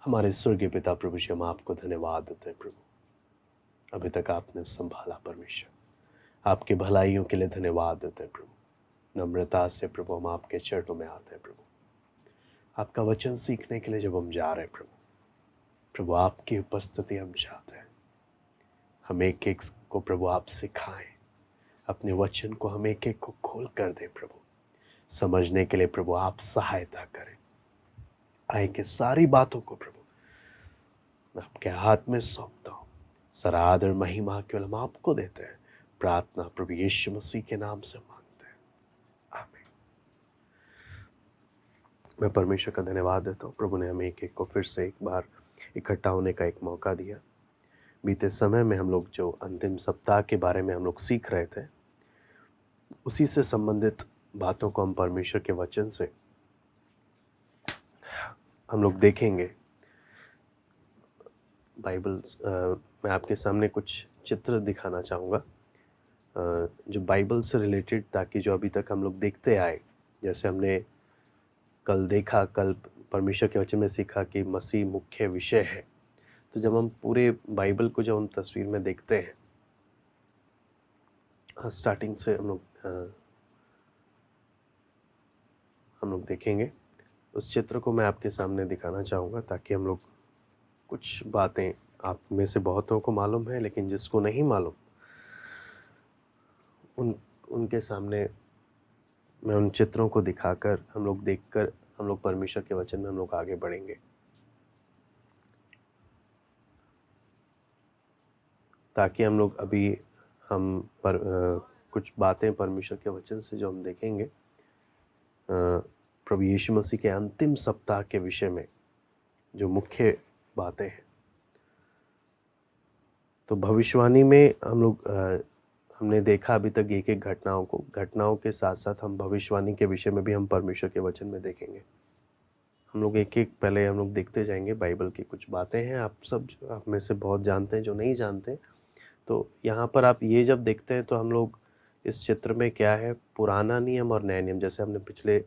हमारे स्वर्गीय पिता प्रभु जी, हम आपको धन्यवाद देते हैं प्रभु। अभी तक आपने संभाला परमेश्वर, आपकी भलाइयों के लिए धन्यवाद देते हैं प्रभु। नम्रता से प्रभु हम आपके चरणों में आते हैं प्रभु। आपका वचन सीखने के लिए जब हम जा रहे हैं प्रभु, प्रभु आपकी उपस्थिति हम चाहते हैं। हम एक एक को प्रभु आप सिखाएं, अपने वचन को हम एक एक को खोल कर दें प्रभु। समझने के लिए प्रभु आप सहायता करें। आए कि सारी बातों को प्रभु मैं आपके हाथ में सौंपता हूँ। सारा आदर महिमा केवल हम आपको देते हैं। प्रार्थना प्रभु यीशु मसीह के नाम से मांगते हैं, आमीन। मैं परमेश्वर का धन्यवाद देता हूँ। प्रभु ने हमें एक एक को फिर से एक बार इकट्ठा होने का एक मौका दिया। बीते समय में हम लोग जो अंतिम सप्ताह के बारे में हम लोग सीख रहे थे, उसी से संबंधित बातों को हम परमेश्वर के वचन से हम लोग देखेंगे। बाइबल मैं आपके सामने कुछ चित्र दिखाना चाहूँगा जो बाइबल से रिलेटेड, ताकि जो अभी तक हम लोग देखते आए, जैसे हमने कल परमेश्वर के वचन में सीखा कि मसीह मुख्य विषय है। तो जब हम पूरे बाइबल को जब हम तस्वीर में देखते हैं, स्टार्टिंग से हम लोग देखेंगे। उस चित्र को मैं आपके सामने दिखाना चाहूँगा ताकि हम लोग कुछ बातें, आप में से बहुतों को मालूम है, लेकिन जिसको नहीं मालूम उनके सामने मैं उन चित्रों को दिखाकर हम लोग देखकर हम लोग परमेश्वर के वचन में हम लोग आगे बढ़ेंगे, ताकि हम लोग अभी कुछ बातें परमेश्वर के वचन से जो हम देखेंगे प्रभु यीशु मसीह के अंतिम सप्ताह के विषय में जो मुख्य बातें हैं। तो भविष्यवाणी में हम लोग हमने देखा अभी तक एक एक घटनाओं के साथ साथ हम भविष्यवाणी के विषय में भी हम परमेश्वर के वचन में देखेंगे। हम लोग एक एक पहले हम लोग देखते जाएंगे। बाइबल की कुछ बातें हैं, आप में से बहुत जानते हैं, जो नहीं जानते तो यहाँ पर आप ये जब देखते हैं तो हम लोग इस चित्र में क्या है, पुराना नियम और नया नियम। जैसे हमने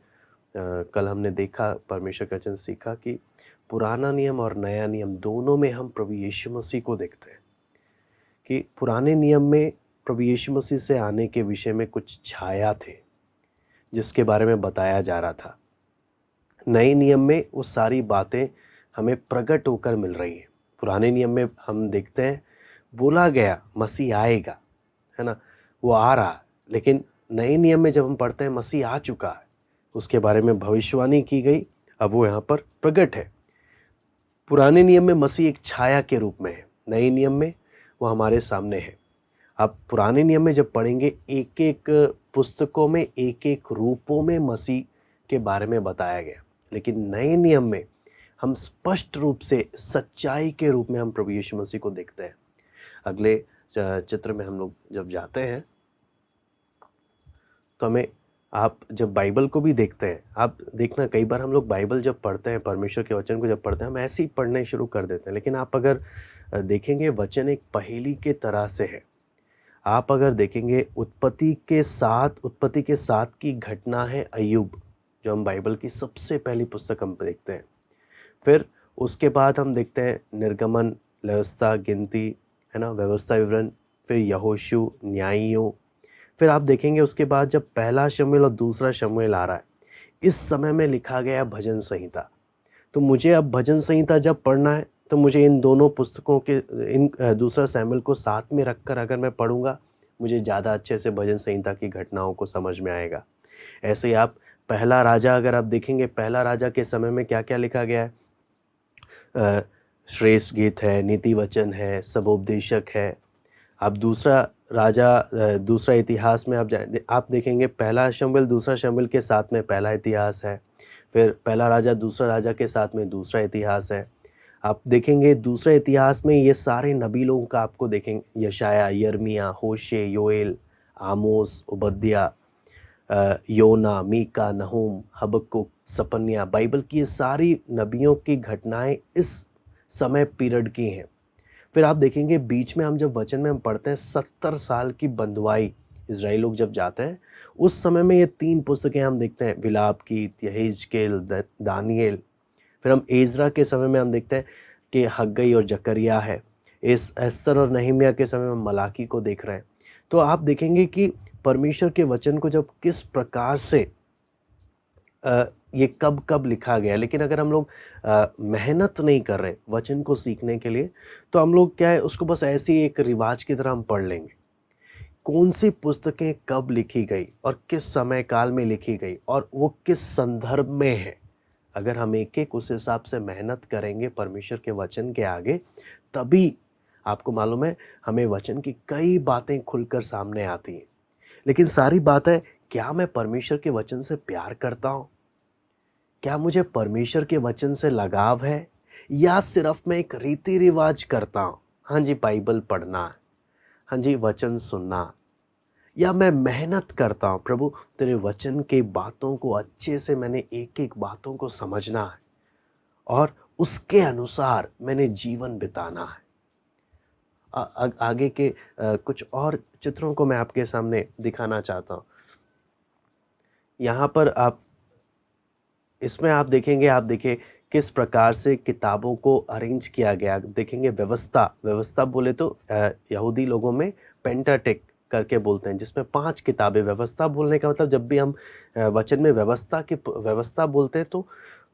कल हमने देखा, परमेश्वर का वचन सीखा कि पुराना नियम और नया नियम दोनों में हम प्रभु यीशु मसीह को देखते हैं। कि पुराने नियम में प्रभु यीशु मसीह से आने के विषय में कुछ छाया थे जिसके बारे में बताया जा रहा था। नए नियम में वो सारी बातें हमें प्रकट होकर मिल रही हैं। पुराने नियम में हम देखते हैं बोला गया मसीह आएगा, है ना, वो आ रहा, लेकिन नए नियम में जब हम पढ़ते हैं मसीह आ चुका है, उसके बारे में भविष्यवाणी की गई, अब वो यहाँ पर प्रकट है। पुराने नियम में मसीह एक छाया के रूप में है, नए नियम में वो हमारे सामने है। अब पुराने नियम में जब पढ़ेंगे, एक एक पुस्तकों में एक एक रूपों में मसीह के बारे में बताया गया, लेकिन नए नियम में हम स्पष्ट रूप से सच्चाई के रूप में हम प्रभु यीशु मसीह को देखते हैं। अगले चित्र में हम लोग जब जाते हैं तो हमें, आप जब बाइबल को भी देखते हैं, आप देखना कई बार हम लोग बाइबल जब पढ़ते हैं, परमेश्वर के वचन को जब पढ़ते हैं, हम ऐसे ही पढ़ने शुरू कर देते हैं। लेकिन आप अगर देखेंगे, वचन एक पहेली के तरह से है। आप अगर देखेंगे, उत्पत्ति के साथ की घटना है अय्यूब, जो हम बाइबल की सबसे पहली पुस्तक हम देखते हैं। फिर उसके बाद हम देखते हैं निर्गमन, व्यवस्था, गिनती, है ना, व्यवस्था विवरण, फिर यहोशू, न्यायियों। फिर आप देखेंगे उसके बाद जब पहला शमूएल और दूसरा शमूएल आ रहा है, इस समय में लिखा गया भजन संहिता। तो मुझे अब भजन संहिता जब पढ़ना है तो मुझे इन दोनों पुस्तकों के दूसरा शमूएल को साथ में रखकर अगर मैं पढ़ूंगा, मुझे ज़्यादा अच्छे से भजन संहिता की घटनाओं को समझ में आएगा। ऐसे ही आप पहला राजा अगर आप देखेंगे, पहला राजा के समय में क्या क्या लिखा गया है, श्रेष्ठ गीत है, नीति वचन है, सबोपदेशक है। आप दूसरा इतिहास में आप देखेंगे, पहला शमूएल दूसरा शमूएल के साथ में पहला इतिहास है। फिर पहला राजा दूसरा राजा के साथ में दूसरा इतिहास है। आप देखेंगे दूसरे इतिहास में ये सारे नबी लोगों का आपको देखेंगे, यशाया, यर्मिया, होशे, योएल, आमोस, उबद्या, योना, मीका, नहूम, हबक्कुक, सपन्या। बाइबल की ये सारी नबियों की घटनाएं इस समय पीरियड की हैं। फिर आप देखेंगे बीच में हम जब वचन में हम पढ़ते हैं 70 साल की बंधुआई इजराइल लोग जब जाते हैं, उस समय में ये 3 पुस्तकें हम देखते हैं, विलाप गीत, यहेजकेल, दानिएल। फिर हम एजरा के समय में हम देखते हैं कि हग्गई और जकरिया है। एस्तर और नहम्याह के समय में मलाकी को देख रहे हैं। तो आप देखेंगे कि परमेश्वर के वचन को जब किस प्रकार से ये कब कब लिखा गया है। लेकिन अगर हम लोग मेहनत नहीं कर रहे वचन को सीखने के लिए, तो हम लोग क्या है, उसको बस ऐसी एक रिवाज की तरह हम पढ़ लेंगे। कौन सी पुस्तकें कब लिखी गई और किस समय काल में लिखी गई और वो किस संदर्भ में है, अगर हम एक एक उस हिसाब से मेहनत करेंगे परमेश्वर के वचन के आगे, तभी आपको मालूम है हमें वचन की कई बातें खुलकर सामने आती हैं। लेकिन सारी बात है, क्या मैं परमेश्वर के वचन से प्यार करता हूँ? क्या मुझे परमेश्वर के वचन से लगाव है, या सिर्फ मैं एक रीति रिवाज करता हूँ? हाँ जी, बाइबल पढ़ना, हाँ जी वचन सुनना, या मैं मेहनत करता हूँ प्रभु तेरे वचन के बातों को अच्छे से मैंने एक एक बातों को समझना है और उसके अनुसार मैंने जीवन बिताना है। आगे के कुछ और चित्रों को मैं आपके सामने दिखाना चाहता हूँ। यहाँ पर आप इसमें आप देखेंगे, आप देखिए किस प्रकार से किताबों को अरेंज किया गया। देखेंगे व्यवस्था बोले तो यहूदी लोगों में पेंटाटेक करके बोलते हैं, जिसमें 5 किताबें। व्यवस्था बोलने का मतलब जब भी हम वचन में व्यवस्था बोलते हैं तो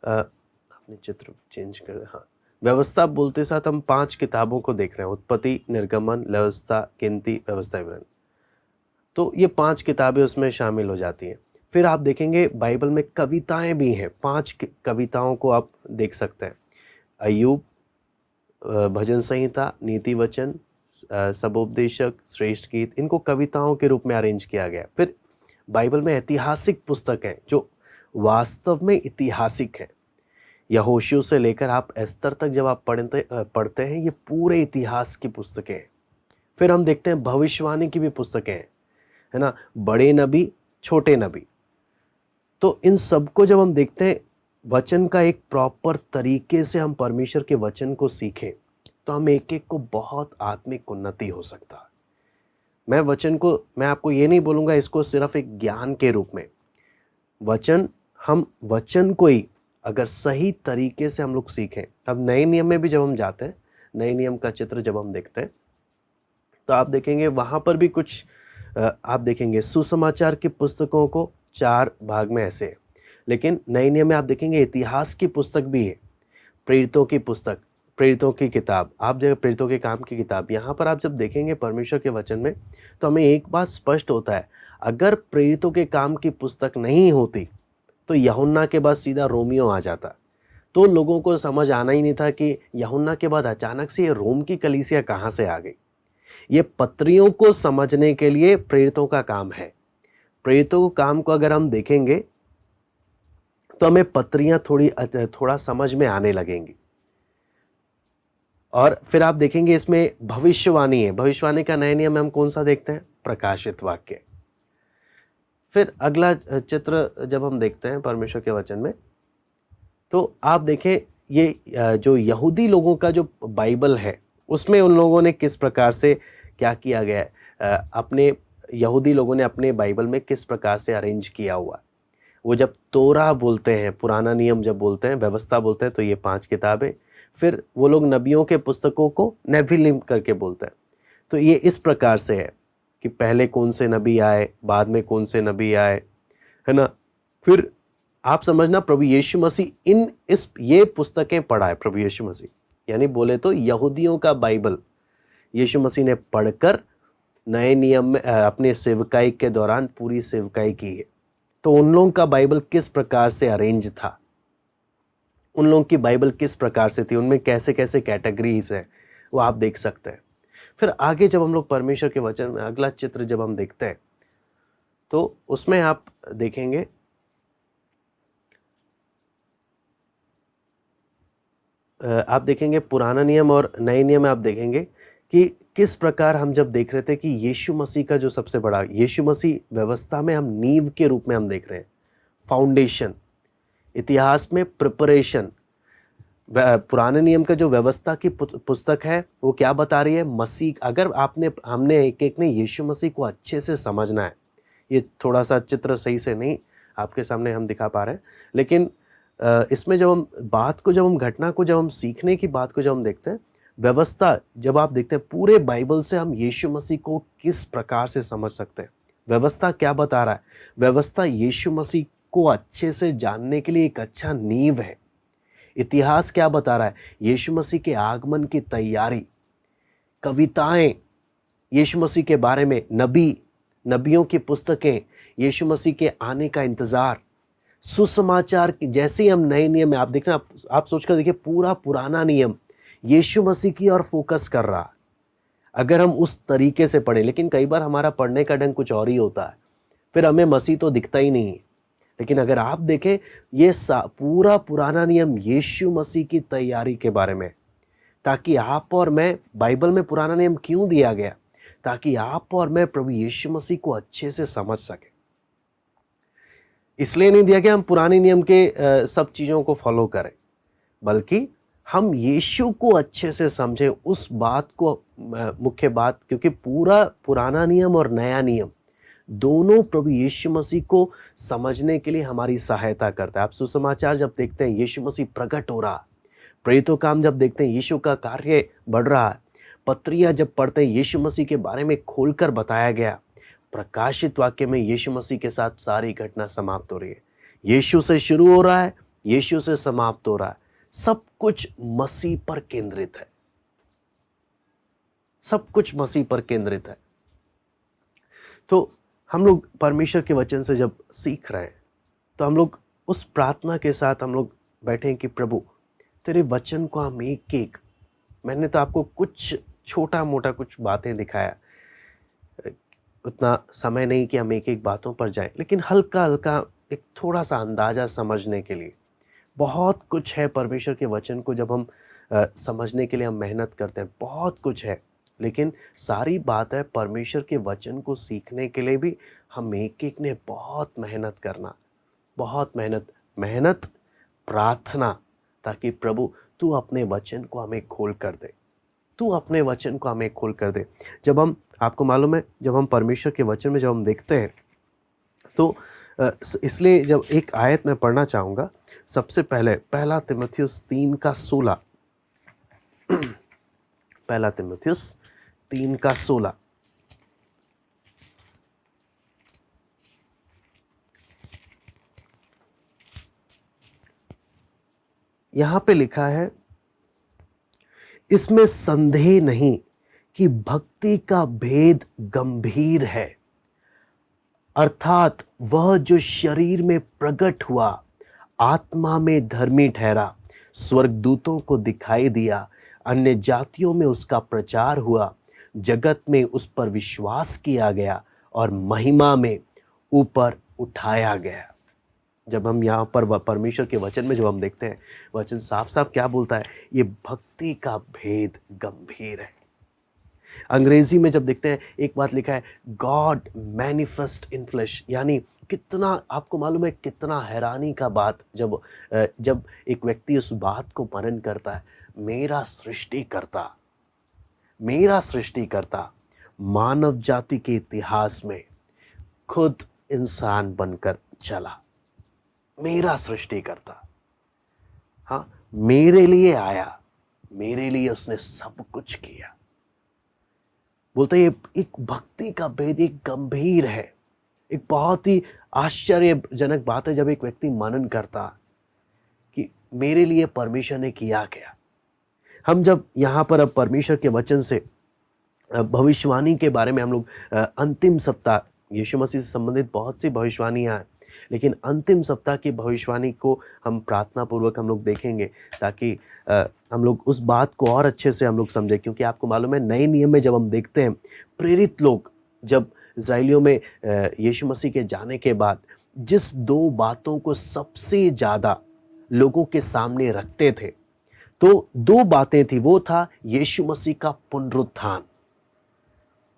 अपने चित्र चेंज कर, हाँ, व्यवस्था बोलते साथ हम 5 किताबों को देख रहे हैं। उत्पत्ति, निर्गमन, व्यवस्था, गिनती, व्यवस्था, विवरण। तो ये 5 किताबें उसमें शामिल हो जाती हैं। फिर आप देखेंगे बाइबल में कविताएं भी हैं। 5 कविताओं को आप देख सकते हैं। अय्यूब, भजन संहिता, नीति वचन, सबोपदेशक, श्रेष्ठ गीत, इनको कविताओं के रूप में अरेंज किया गया। फिर बाइबल में ऐतिहासिक पुस्तक हैं जो वास्तव में ऐतिहासिक हैं। यहोशू से लेकर आप एस्तर तक जब आप पढ़ते हैं, ये पूरे इतिहास की पुस्तकें हैं। फिर हम देखते हैं भविष्यवाणी की भी पुस्तकें हैं, है ना, बड़े नबी, छोटे नबी। तो इन सबको जब हम देखते हैं, वचन का एक प्रॉपर तरीके से हम परमेश्वर के वचन को सीखें, तो हम एक एक को बहुत आत्मिक उन्नति हो सकता है। मैं आपको ये नहीं बोलूँगा इसको सिर्फ एक ज्ञान के रूप में। हम वचन को ही अगर सही तरीके से हम लोग सीखें। अब नए नियम में भी जब हम जाते हैं, नए नियम का चित्र जब हम देखते हैं, तो आप देखेंगे वहाँ पर भी कुछ आप देखेंगे सुसमाचार की पुस्तकों को 4 भाग में ऐसे है। लेकिन नए नियम में आप देखेंगे इतिहास की पुस्तक भी है। प्रेरितों की पुस्तक, प्रेरितों की किताब, आप जब प्रेरितों के काम की किताब, यहाँ पर आप जब देखेंगे परमेश्वर के वचन में, तो हमें एक बात स्पष्ट होता है, अगर प्रेरितों के काम की पुस्तक नहीं होती तो यूहन्ना के बाद सीधा रोमियो आ जाता। तो लोगों को समझ आना ही नहीं था कि यूहन्ना के बाद अचानक से ये रोम की कलीसिया कहाँ से आ गई। ये पत्रियों को समझने के लिए प्रेरितों का काम है। प्रेरितों के काम को अगर हम देखेंगे तो हमें पत्रियां थोड़ा समझ में आने लगेंगी। और फिर आप देखेंगे इसमें भविष्यवाणी है। भविष्यवाणी का नए नियम में हम कौन सा देखते हैं? प्रकाशित वाक्य। फिर अगला चित्र जब हम देखते हैं परमेश्वर के वचन में, तो आप देखें ये जो यहूदी लोगों का जो बाइबल है, उसमें उन लोगों ने किस प्रकार से क्या किया गया है, अपने यहूदी लोगों ने अपने बाइबल में किस प्रकार से अरेंज किया हुआ। वो जब तोरा बोलते हैं, पुराना नियम जब बोलते हैं, व्यवस्था बोलते हैं, तो ये 5 किताबें। फिर वो लोग नबियों के पुस्तकों को नेफिलिम करके बोलते हैं। तो ये इस प्रकार से है कि पहले कौन से नबी आए, बाद में कौन से नबी आए, है ना। फिर आप समझना, प्रभु यीशु मसीह ये पुस्तकें पढ़ा है। प्रभु यीशु मसीह यानी बोले तो यहूदियों का बाइबल यीशु मसीह ने पढ़कर नए नियम में अपने सेवकाई के दौरान पूरी सेवकाई की है। तो उन लोगों का बाइबल किस प्रकार से अरेंज था, उन लोगों की बाइबल किस प्रकार से थी, उनमें कैसे कैसे कैटेगरीज हैं, वो आप देख सकते हैं। फिर आगे जब हम लोग परमेश्वर के वचन में अगला चित्र जब हम देखते हैं, तो उसमें आप देखेंगे पुराना नियम और नए नियम में आप देखेंगे कि किस प्रकार हम जब देख रहे थे कि यीशु मसीह का जो सबसे बड़ा, यीशु मसीह व्यवस्था में हम नींव के रूप में हम देख रहे हैं, फाउंडेशन। इतिहास में प्रिपरेशन। पुराने नियम का जो व्यवस्था की पुस्तक है वो क्या बता रही है? मसीह। अगर हमने एक ने यीशु मसीह को अच्छे से समझना है, ये थोड़ा सा चित्र सही से नहीं आपके सामने हम दिखा पा रहे हैं, लेकिन इसमें जब हम घटना को जब हम सीखने की बात को जब हम देखते हैं, व्यवस्था जब आप देखते हैं पूरे बाइबल से हम यीशु मसीह को किस प्रकार से समझ सकते हैं। व्यवस्था क्या बता रहा है? व्यवस्था यीशु मसीह को अच्छे से जानने के लिए एक अच्छा नींव है। इतिहास क्या बता रहा है? यीशु मसीह के आगमन की तैयारी, कविताएं यीशु मसीह के बारे में, नबियों की पुस्तकें, यीशु मसीह के आने का इंतजार, सुसमाचार की। जैसे ही हम नए नियम में आप देखना, आप सोचकर देखिए, पूरा पुराना नियम यीशु मसीह की ओर फोकस कर रहा है अगर हम उस तरीके से पढ़ें। लेकिन कई बार हमारा पढ़ने का ढंग कुछ और ही होता है, फिर हमें मसीह तो दिखता ही नहीं है। लेकिन अगर आप देखें, ये पूरा पुराना नियम यीशु मसीह की तैयारी के बारे में, ताकि आप और मैं, बाइबल में पुराना नियम क्यों दिया गया? ताकि आप और मैं प्रभु यीशु मसीह को अच्छे से समझ सके। इसलिए नहीं दिया कि हम पुराने नियम के सब चीज़ों को फॉलो करें, बल्कि हम यीशु को अच्छे से समझें, उस बात को मुख्य बात, क्योंकि पूरा पुराना नियम और नया नियम दोनों प्रभु यीशु मसीह को समझने के लिए हमारी सहायता करता है। आप सुसमाचार जब देखते हैं, यीशु मसीह प्रकट हो रहा, प्रेरितों काम जब देखते हैं, यीशु का कार्य बढ़ रहा है, पत्रियां जब पढ़ते हैं, यीशु मसीह के बारे में खोलकर बताया गया। प्रकाशित वाक्य में यीशु मसीह के साथ सारी घटना समाप्त हो रही है। यीशु से शुरू हो रहा है, यीशु से समाप्त हो रहा है। सब कुछ मसीह पर केंद्रित है, सब कुछ मसीह पर केंद्रित है। तो हम लोग परमेश्वर के वचन से जब सीख रहे हैं, तो हम लोग उस प्रार्थना के साथ हम लोग बैठे कि प्रभु तेरे वचन को हम एक एक, मैंने तो आपको कुछ छोटा मोटा कुछ बातें दिखाया, उतना समय नहीं कि हम एक एक बातों पर जाएं, लेकिन हल्का हल्का एक थोड़ा सा अंदाज़ा समझने के लिए। बहुत कुछ है परमेश्वर के वचन को जब हम समझने के लिए हम मेहनत करते हैं, बहुत कुछ है। लेकिन सारी बात है परमेश्वर के वचन को सीखने के लिए भी हम एक एक ने बहुत मेहनत करना, बहुत मेहनत, प्रार्थना, ताकि प्रभु तू अपने वचन को हमें खोल कर दे, तू अपने वचन को हमें खोल कर दे। जब हम, आपको मालूम है, जब हम परमेश्वर के वचन में जब हम देखते हैं, तो इसलिए जब एक आयत मैं पढ़ना चाहूँगा, सबसे पहले पहला तीमुथियुस 3:16, पहला तीमुथियुस 3:16। यहाँ पे लिखा है, इसमें संदेह नहीं कि भक्ति का भेद गंभीर है, अर्थात वह जो शरीर में प्रकट हुआ, आत्मा में धर्मी ठहरा, स्वर्गदूतों को दिखाई दिया, अन्य जातियों में उसका प्रचार हुआ, जगत में उस पर विश्वास किया गया और महिमा में ऊपर उठाया गया। जब हम यहाँ पर परमेश्वर के वचन में जब हम देखते हैं, वचन साफ साफ क्या बोलता है? ये भक्ति का भेद गंभीर है। अंग्रेजी में जब देखते हैं, एक बात लिखा है, गॉड मैनिफेस्ट इन फ्लेश, यानी कितना, आपको मालूम है कितना हैरानी का बात, जब एक व्यक्ति उस बात को मनन करता है, मेरा सृष्टिकर्ता मानव जाति के इतिहास में खुद इंसान बनकर चला, मेरा सृष्टिकर्ता, हाँ, मेरे लिए आया, मेरे लिए उसने सब कुछ किया। बोलते ये एक भक्ति का भेद एक गंभीर है, एक बहुत ही आश्चर्यजनक बात है जब एक व्यक्ति मनन करता कि मेरे लिए परमेश्वर ने किया क्या। हम जब यहाँ पर अब परमेश्वर के वचन से भविष्यवाणी के बारे में हम लोग अंतिम सप्ताह, यीशु मसीह से संबंधित बहुत सी भविष्यवाणियाँ हैं, लेकिन अंतिम सप्ताह की भविष्यवाणी को हम प्रार्थना पूर्वक हम लोग देखेंगे, ताकि हम लोग उस बात को और अच्छे से हम लोग समझें। क्योंकि आपको मालूम है, नए नियम में जब हम देखते हैं, प्रेरित लोग जब इस्राएलियों में यीशु मसीह के जाने के बाद जिस दो बातों को सबसे ज़्यादा लोगों के सामने रखते थे, तो दो बातें थी। वो था यीशु मसीह का पुनरुत्थान,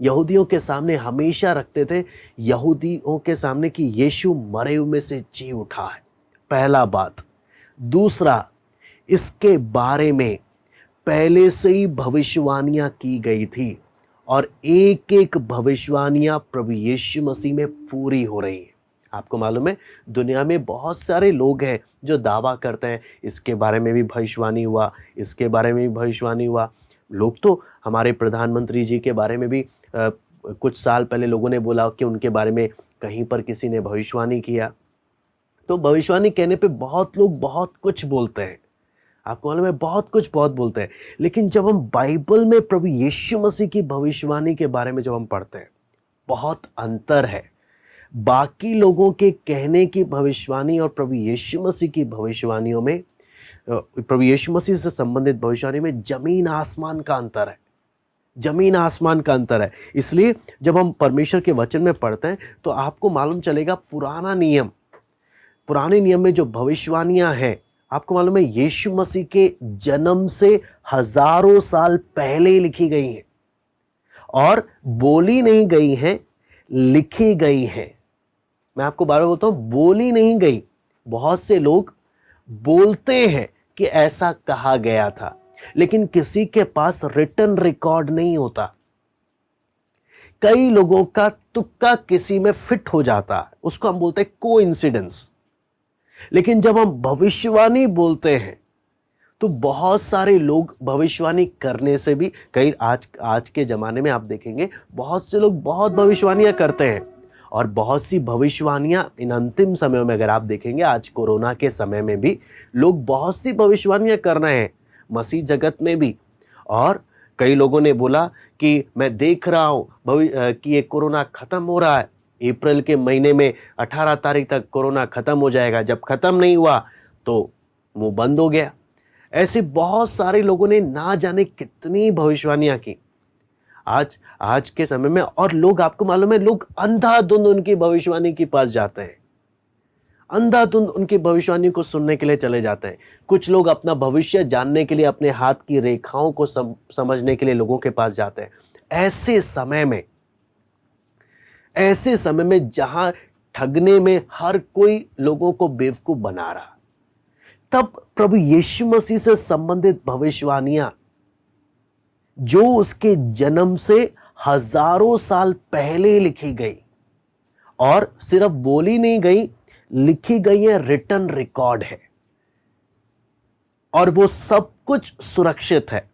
यहूदियों के सामने हमेशा रखते थे, यहूदियों के सामने कि यीशु मरे हुए में से जी उठा है, पहला बात। दूसरा, इसके बारे में पहले से ही भविष्यवाणियां की गई थी और एक एक भविष्यवाणियां प्रभु यीशु मसीह में पूरी हो रही हैं। आपको मालूम है दुनिया में बहुत सारे लोग हैं जो दावा करते हैं इसके बारे में भी भविष्यवाणी हुआ, इसके बारे में भी भविष्यवाणी हुआ। लोग तो हमारे प्रधानमंत्री जी के बारे में भी कुछ साल पहले लोगों ने बोला कि उनके बारे में कहीं पर किसी ने भविष्यवाणी किया। तो भविष्यवाणी कहने पे बहुत लोग बहुत कुछ बोलते हैं, आपको मालूम है बहुत बोलते हैं। लेकिन जब हम बाइबल में प्रभु यीशु मसीह की भविष्यवाणी के बारे में जब हम पढ़ते हैं, बहुत अंतर है। बाकी लोगों के कहने की भविष्यवाणी और प्रभु यीशु मसीह की भविष्यवाणियों में, प्रभु यीशु मसीह से संबंधित भविष्यवाणी में जमीन आसमान का अंतर है, जमीन आसमान का अंतर है। इसलिए जब हम परमेश्वर के वचन में पढ़ते हैं तो आपको मालूम चलेगा पुराने नियम में जो भविष्यवाणियां हैं, आपको मालूम है यीशु मसीह के जन्म से हजारों साल पहले लिखी गई हैं और बोली नहीं गई हैं, लिखी गई हैं। मैं आपको बार बार बोलता हूं, बोली नहीं गई। बहुत से लोग बोलते हैं कि ऐसा कहा गया था, लेकिन किसी के पास रिटन रिकॉर्ड नहीं होता। कई लोगों का तुक्का किसी में फिट हो जाता है, उसको हम बोलते हैं कोइंसिडेंस। लेकिन जब हम भविष्यवाणी बोलते हैं तो बहुत सारे लोग भविष्यवाणी करने से भी, कई आज के ज़माने में आप देखेंगे बहुत से लोग बहुत भविष्यवाणियाँ करते हैं। और बहुत सी भविष्यवाणियाँ इन अंतिम समय में अगर आप देखेंगे, आज कोरोना के समय में भी लोग बहुत सी भविष्यवाणियाँ कर रहे हैं, मसीह जगत में भी। और कई लोगों ने बोला कि मैं देख रहा हूँ कि ये कोरोना ख़त्म हो रहा है, अप्रैल के महीने में 18 तारीख तक कोरोना ख़त्म हो जाएगा। जब ख़त्म नहीं हुआ तो मुंह बंद हो गया। ऐसे बहुत सारे लोगों ने ना जाने कितनी भविष्यवाणियां की आज के समय में। और लोग, आपको मालूम है, लोग अंधाधुंध उनकी भविष्यवाणी के पास जाते हैं, अंधाधुंध उनकी भविष्यवाणी को सुनने के लिए चले जाते हैं। कुछ लोग अपना भविष्य जानने के लिए, अपने हाथ की रेखाओं को समझने के लिए लोगों के पास जाते हैं। ऐसे समय में जहां ठगने में हर कोई लोगों को बेवकूफ बना रहा, तब प्रभु यीशु मसीह से संबंधित भविष्यवाणियां जो उसके जन्म से हजारों साल पहले लिखी गई, और सिर्फ बोली नहीं गई, लिखी गई है, रिटन रिकॉर्ड है, और वो सब कुछ सुरक्षित है।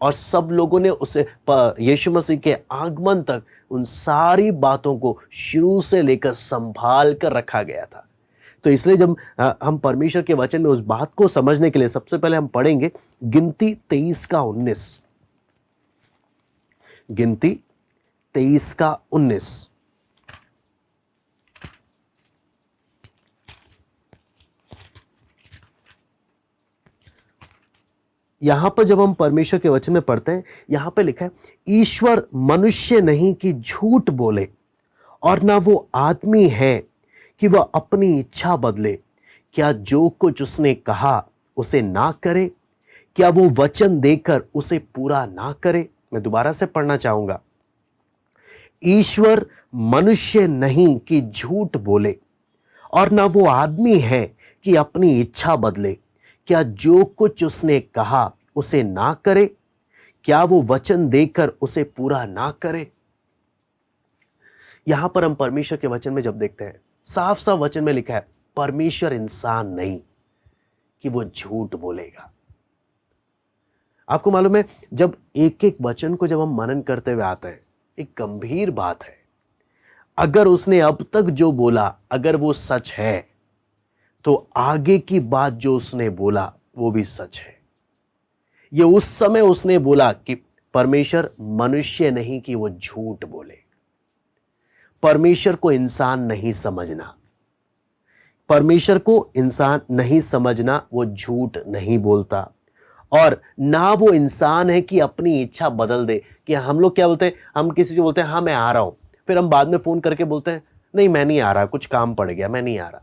और सब लोगों ने उसे यीशु मसीह के आगमन तक उन सारी बातों को शुरू से लेकर संभाल कर रखा गया था। तो इसलिए जब हम परमेश्वर के वचन में उस बात को समझने के लिए सबसे पहले हम पढ़ेंगे गिनती 23 का 19। गिनती 23 का 19। यहां पर जब हम परमेश्वर के वचन में पढ़ते हैं, यहां पे लिखा है, ईश्वर मनुष्य नहीं कि झूठ बोले, और ना वो आदमी है कि वह अपनी इच्छा बदले। क्या जो कुछ उसने कहा उसे ना करे? क्या वो वचन देकर उसे पूरा ना करे? मैं दोबारा से पढ़ना चाहूंगा। ईश्वर मनुष्य नहीं कि झूठ बोले, और ना वो आदमी है कि अपनी इच्छा बदले। क्या जो कुछ उसने कहा उसे ना करे? क्या वो वचन देकर उसे पूरा ना करे? यहां पर हम परमेश्वर के वचन में जब देखते हैं, साफ साफ वचन में लिखा है, परमेश्वर इंसान नहीं कि वो झूठ बोलेगा। आपको मालूम है, जब एक एक वचन को जब हम मनन करते हुए आते हैं, एक गंभीर बात है। अगर उसने अब तक जो बोला अगर वो सच है, तो आगे की बात जो उसने बोला वो भी सच है। ये उस समय उसने बोला कि परमेश्वर मनुष्य नहीं कि वो झूठ बोले। परमेश्वर को इंसान नहीं समझना, परमेश्वर को इंसान नहीं समझना, वो झूठ नहीं बोलता। और ना वो इंसान है कि अपनी इच्छा बदल दे। कि हम लोग क्या बोलते हैं, हम किसी से बोलते हैं हाँ मैं आ रहा हूं, फिर हम बाद में फोन करके बोलते हैं नहीं मैं नहीं आ रहा, कुछ काम पड़ गया, मैं नहीं आ रहा।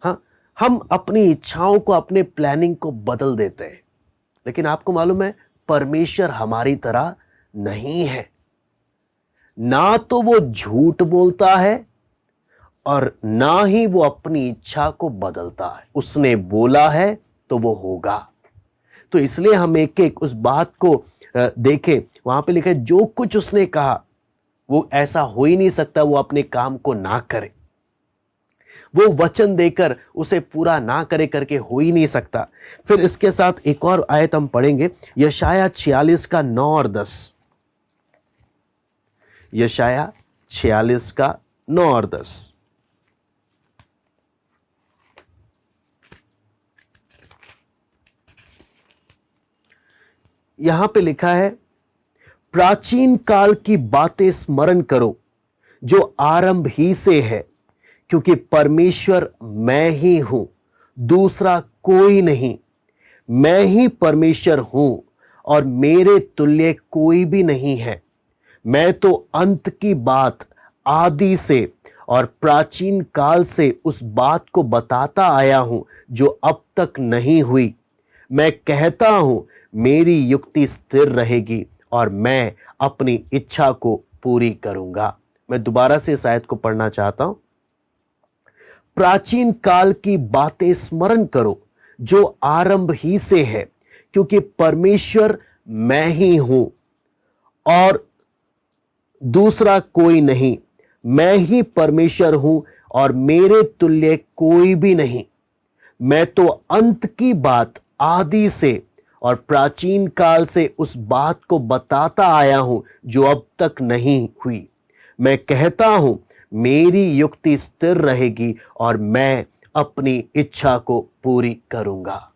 हाँ, हम अपनी इच्छाओं को, अपने प्लानिंग को बदल देते हैं। लेकिन आपको मालूम है, परमेश्वर हमारी तरह नहीं है। ना तो वो झूठ बोलता है और ना ही वो अपनी इच्छा को बदलता है। उसने बोला है तो वो होगा। तो इसलिए हम एक एक उस बात को देखें। वहां पे लिखा है, जो कुछ उसने कहा वो ऐसा हो ही नहीं सकता वो अपने काम को ना करे। वो वचन देकर उसे पूरा ना करे करके हो ही नहीं सकता। फिर इसके साथ एक और आयत हम पढ़ेंगे, यशाया 46 का 9 और 10। यशाया 46 का 9 और 10। यहां पे लिखा है, प्राचीन काल की बातें स्मरण करो जो आरंभ ही से है, क्योंकि परमेश्वर मैं ही हूं, दूसरा कोई नहीं। मैं ही परमेश्वर हूं और मेरे तुल्य कोई भी नहीं है। मैं तो अंत की बात आदि से और प्राचीन काल से उस बात को बताता आया हूं जो अब तक नहीं हुई। मैं कहता हूं, मेरी युक्ति स्थिर रहेगी और मैं अपनी इच्छा को पूरी करूंगा। मैं दोबारा से इस आयत को पढ़ना चाहता हूं। प्राचीन काल की बातें स्मरण करो जो आरंभ ही से है, क्योंकि परमेश्वर मैं ही हूं और दूसरा कोई नहीं। मैं ही परमेश्वर हूं और मेरे तुल्य कोई भी नहीं। मैं तो अंत की बात आदि से और प्राचीन काल से उस बात को बताता आया हूं जो अब तक नहीं हुई। मैं कहता हूं, मेरी युक्ति स्थिर रहेगी और मैं अपनी इच्छा को पूरी करूंगा।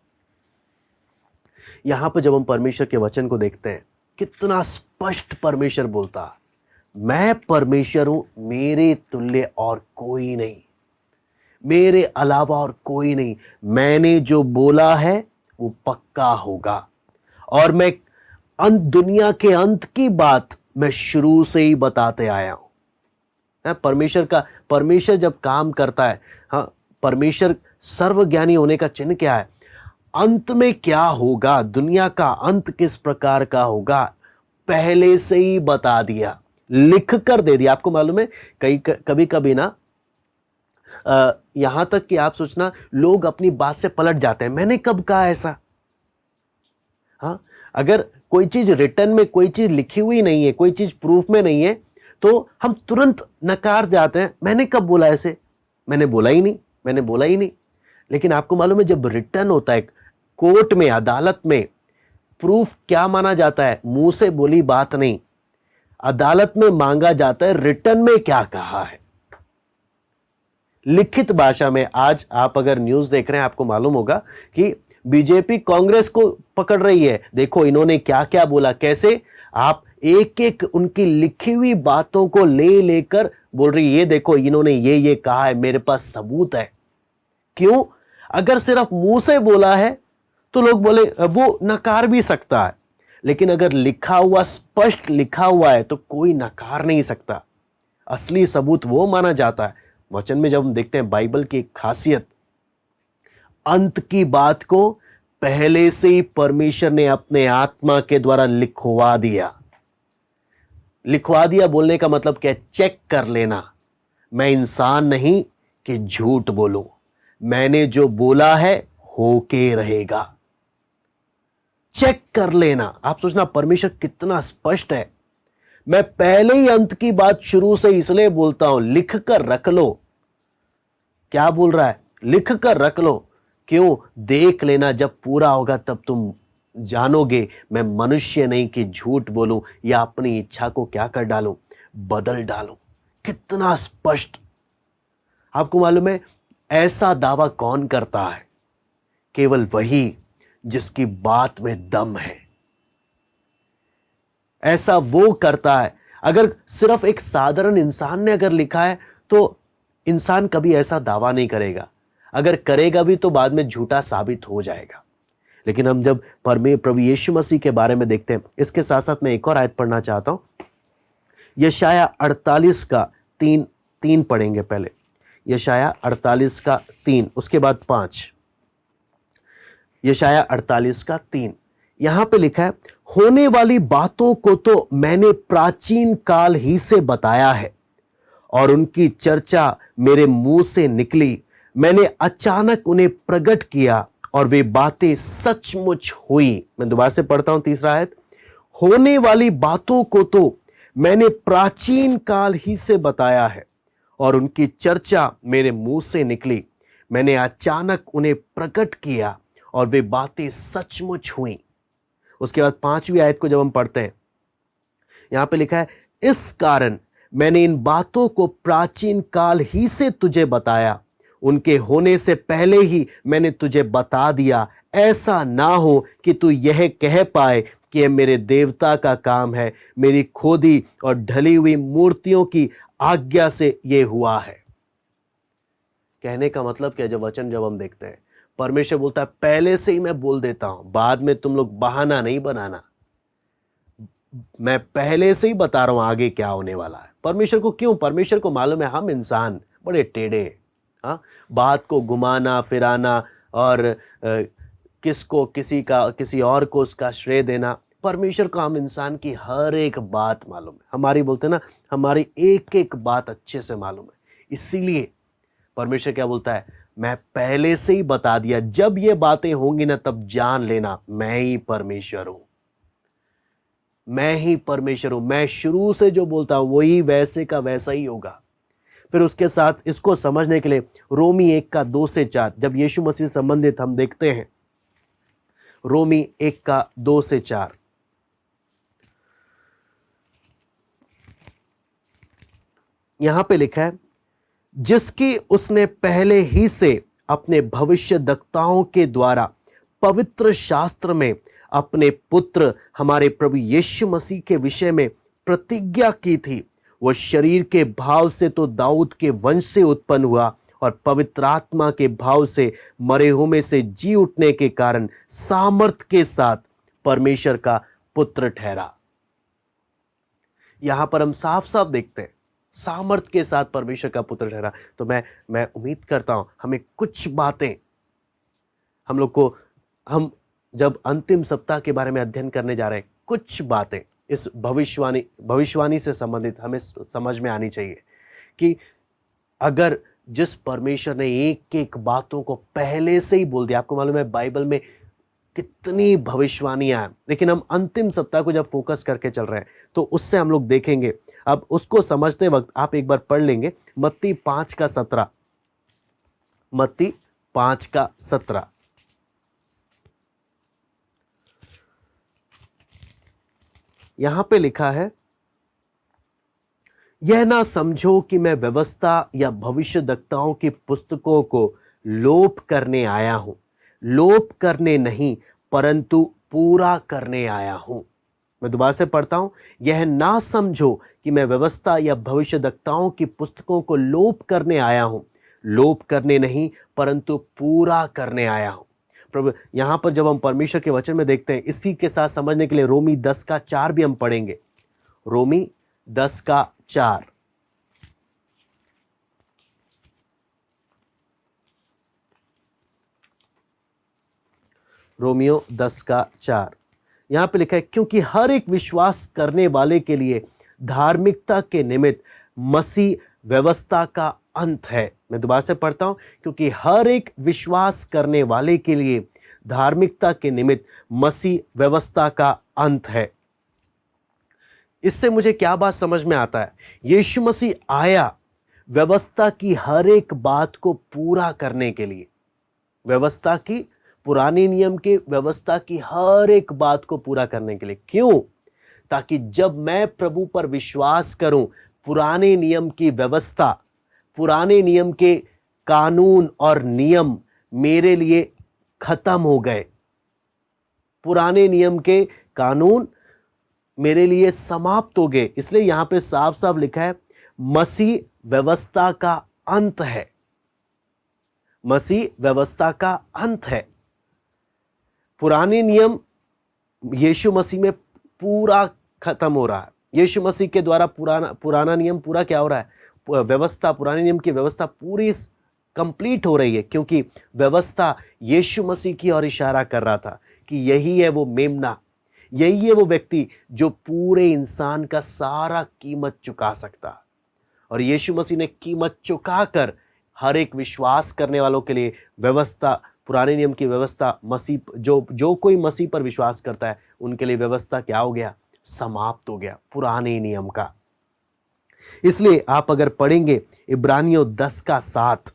यहां पर जब हम परमेश्वर के वचन को देखते हैं, कितना स्पष्ट परमेश्वर बोलता, मैं परमेश्वर हूं, मेरे तुल्य और कोई नहीं, मेरे अलावा और कोई नहीं। मैंने जो बोला है वो पक्का होगा और मैं दुनिया के अंत की बात मैं शुरू से ही बताते आया हूं। परमेश्वर जब काम करता है, हाँ, परमेश्वर सर्वज्ञानी होने का चिन्ह क्या है? अंत में क्या होगा, दुनिया का अंत किस प्रकार का होगा, पहले से ही बता दिया, लिख कर दे दिया। आपको मालूम है, कभी कभी ना यहां तक कि आप सोचना, लोग अपनी बात से पलट जाते हैं, मैंने कब कहा ऐसा? हाँ, अगर कोई चीज रिटर्न में, कोई चीज लिखी हुई नहीं है, कोई चीज प्रूफ में नहीं है, तो हम तुरंत नकार जाते हैं, मैंने कब बोला ऐसे, मैंने बोला ही नहीं, मैंने बोला ही नहीं। लेकिन आपको मालूम है, जब रिटर्न होता है कोर्ट में, अदालत में, प्रूफ क्या माना जाता है? मुंह से बोली बात नहीं, अदालत में मांगा जाता है रिटर्न में क्या कहा है, लिखित भाषा में। आज आप अगर न्यूज़ देख रहे हैं, आपको मालूम होगा कि बीजेपी कांग्रेस को पकड़ रही है, देखो इन्होंने क्या क्या बोला, कैसे आप एक एक उनकी लिखी हुई बातों को लेकर बोल रही, ये देखो इन्होंने ये कहा है, मेरे पास सबूत है। क्यों? अगर सिर्फ मुंह से बोला है तो लोग बोले, वो नकार भी सकता है, लेकिन अगर लिखा हुआ, स्पष्ट लिखा हुआ है तो कोई नकार नहीं सकता। असली सबूत वो माना जाता है। वचन में जब हम देखते हैं बाइबल की एक खासियत, अंत की बात को पहले से ही परमेश्वर ने अपने आत्मा के द्वारा लिखवा दिया। लिखवा दिया बोलने का मतलब क्या? चेक कर लेना। मैं इंसान नहीं कि झूठ बोलूं, मैंने जो बोला है होके रहेगा। चेक कर लेना। आप सोचना परमेश्वर कितना स्पष्ट है। मैं पहले ही अंत की बात शुरू से इसलिए बोलता हूं, लिख कर रख लो। क्या बोल रहा है? लिख कर रख लो। क्यों? देख लेना, जब पूरा होगा तब तुम जानोगे मैं मनुष्य नहीं कि झूठ बोलूं या अपनी इच्छा को क्या कर डालूं, बदल डालूं। कितना स्पष्ट। आपको मालूम है, ऐसा दावा कौन करता है? केवल वही जिसकी बात में दम है। ऐसा वो करता है। अगर सिर्फ एक साधारण इंसान ने अगर लिखा है तो इंसान कभी ऐसा दावा नहीं करेगा। अगर करेगा भी तो बाद में झूठा साबित हो जाएगा। लेकिन हम जब प्रभु यीशु मसीह के बारे में देखते हैं, इसके साथ साथ मैं एक और आयत पढ़ना चाहता हूं। यशाया 48 का 3 पढ़ेंगे पहले। यशाया 48 का 3, उसके बाद 5। यशाया 48 का 3, यहां पे लिखा है, होने वाली बातों को तो मैंने प्राचीन काल ही से बताया है और उनकी चर्चा मेरे मुंह से निकली। मैंने अचानक उन्हें प्रकट किया और वे बातें सचमुच हुई। मैं दोबारा से पढ़ता हूं, तीसरा आयत। होने वाली बातों को तो मैंने प्राचीन काल ही से बताया है और उनकी चर्चा मेरे मुंह से निकली। मैंने अचानक उन्हें प्रकट किया और वे बातें सचमुच हुई। उसके बाद 5वीं आयत को जब हम पढ़ते हैं, यहां पे लिखा है, इस कारण मैंने इन बातों को प्राचीन काल ही से तुझे बताया, उनके होने से पहले ही मैंने तुझे बता दिया, ऐसा ना हो कि तू यह कह पाए कि यह मेरे देवता का काम है, मेरी खोदी और ढली हुई मूर्तियों की आज्ञा से यह हुआ है। कहने का मतलब क्या, जब हम देखते हैं, परमेश्वर बोलता है पहले से ही मैं बोल देता हूं, बाद में तुम लोग बहाना नहीं बनाना, मैं पहले से ही बता रहा हूं आगे क्या होने वाला है। परमेश्वर को क्यों, परमेश्वर को मालूम है हम इंसान बड़े टेढ़े हैं। हाँ, बात को घुमाना फिराना और किसको किसी और को उसका श्रेय देना, परमेश्वर को हम इंसान की हर एक बात मालूम है, हमारी बोलते हैं ना, हमारी एक एक बात अच्छे से मालूम है। इसीलिए परमेश्वर क्या बोलता है, मैं पहले से ही बता दिया, जब ये बातें होंगी ना तब जान लेना मैं ही परमेश्वर हूं, मैं ही परमेश्वर हूं, मैं शुरू से जो बोलता हूं वही वैसे का वैसा ही होगा। फिर उसके साथ इसको समझने के लिए रोमी 1:2-4, जब यीशु मसीह से संबंधित हम देखते हैं, रोमी 1:2-4, यहां पे लिखा है, जिसकी उसने पहले ही से अपने भविष्यद्वक्ताओं के द्वारा पवित्र शास्त्र में अपने पुत्र हमारे प्रभु यीशु मसीह के विषय में प्रतिज्ञा की थी। वह शरीर के भाव से तो दाऊद के वंश से उत्पन्न हुआ और पवित्र आत्मा के भाव से मरे हुए में से जी उठने के कारण सामर्थ के साथ परमेश्वर का पुत्र ठहरा। यहां पर हम साफ साफ देखते हैं, सामर्थ के साथ परमेश्वर का पुत्र ठहरा। तो मैं उम्मीद करता हूं हमें कुछ बातें, हम लोग को, हम जब अंतिम सप्ताह के बारे में अध्ययन करने जा रहे हैं, कुछ बातें इस भविष्यवाणी से संबंधित हमें समझ में आनी चाहिए कि अगर जिस परमेश्वर ने एक एक बातों को पहले से ही बोल दिया, आपको मालूम है बाइबल में कितनी भविष्यवाणियां हैं, लेकिन हम अंतिम सप्ताह को जब फोकस करके चल रहे हैं तो उससे हम लोग देखेंगे। अब उसको समझते वक्त आप एक बार पढ़ लेंगे मत्ती 5:17, मत्ती 5:17। यहां पे लिखा है, यह ना समझो कि मैं व्यवस्था या भविष्यद्वक्ताओं की पुस्तकों को लोप करने आया हूं, लोप करने नहीं परंतु पूरा करने आया हूं। मैं दोबारा से पढ़ता हूं, यह ना समझो कि मैं व्यवस्था या भविष्यद्वक्ताओं की पुस्तकों को लोप करने आया हूं, लोप करने नहीं परंतु पूरा करने आया हूं। प्रभु यहां पर जब हम परमेश्वर के वचन में देखते हैं, इसी के साथ समझने के लिए रोमी 10:4 भी हम पढ़ेंगे। रोमी 10:4, रोमियो 10:4, यहां पे लिखा है, क्योंकि हर एक विश्वास करने वाले के लिए धार्मिकता के निमित्त मसीह व्यवस्था का अंत है। मैं दोबारा से पढ़ता हूं, क्योंकि हर एक विश्वास करने वाले के लिए धार्मिकता के निमित्त मसीह व्यवस्था का अंत है। इससे मुझे क्या बात समझ में आता है, यीशु मसीह आया व्यवस्था की हर एक बात को पूरा करने के लिए, व्यवस्था की, पुराने नियम के व्यवस्था की हर एक बात को पूरा करने के लिए। क्यों? ताकि जब मैं प्रभु पर विश्वास करूं, पुराने नियम की व्यवस्था, पुराने नियम के कानून और नियम मेरे लिए खत्म हो गए, पुराने नियम के कानून मेरे लिए समाप्त हो गए। इसलिए यहां पे साफ साफ लिखा है, मसीह व्यवस्था का अंत है, मसीह व्यवस्था का अंत है। पुराने नियम यीशु मसीह में पूरा खत्म हो रहा है, यीशु मसीह के द्वारा पुराना नियम पूरा क्या हो रहा है, व्यवस्था, पुराने नियम की व्यवस्था पूरी कंप्लीट हो रही है, क्योंकि व्यवस्था यीशु मसीह की ओर इशारा कर रहा था कि यही है वो मेमना, यही है वो व्यक्ति जो पूरे इंसान का सारा कीमत चुका सकता। और यीशु मसीह ने कीमत चुकाकर हर एक विश्वास करने वालों के लिए व्यवस्था, पुराने नियम की व्यवस्था, मसीह जो कोई मसीह पर विश्वास करता है उनके लिए व्यवस्था क्या हो गया, समाप्त हो गया, पुराने नियम का। इसलिए आप अगर पढ़ेंगे इब्रानियों 10 का 7,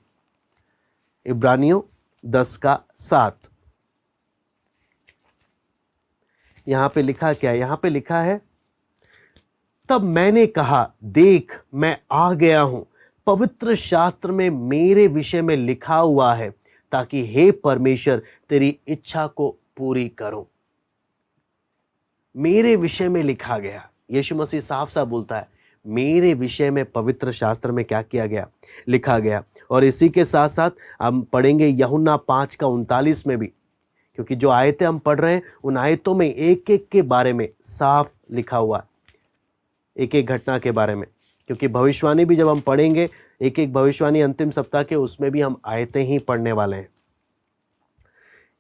इब्रानियों 10 का 7, यहां पे लिखा क्या है? यहां पे लिखा है, तब मैंने कहा, देख मैं आ गया हूं, पवित्र शास्त्र में मेरे विषय में लिखा हुआ है, ताकि हे परमेश्वर तेरी इच्छा को पूरी करूं। मेरे विषय में लिखा गया, यीशु मसीह साफ साफ बोलता है, मेरे विषय में पवित्र शास्त्र में क्या किया गया? लिखा गया। और इसी के साथ साथ हम पढ़ेंगे यूहन्ना 5 का 39 में भी, क्योंकि जो आयतें हम पढ़ रहे हैं उन आयतों में एक एक के बारे में साफ लिखा हुआ है, एक एक घटना के बारे में। क्योंकि भविष्यवाणी भी जब हम पढ़ेंगे, एक एक भविष्यवाणी अंतिम सप्ताह के, उसमें भी हम आयतें ही पढ़ने वाले हैं।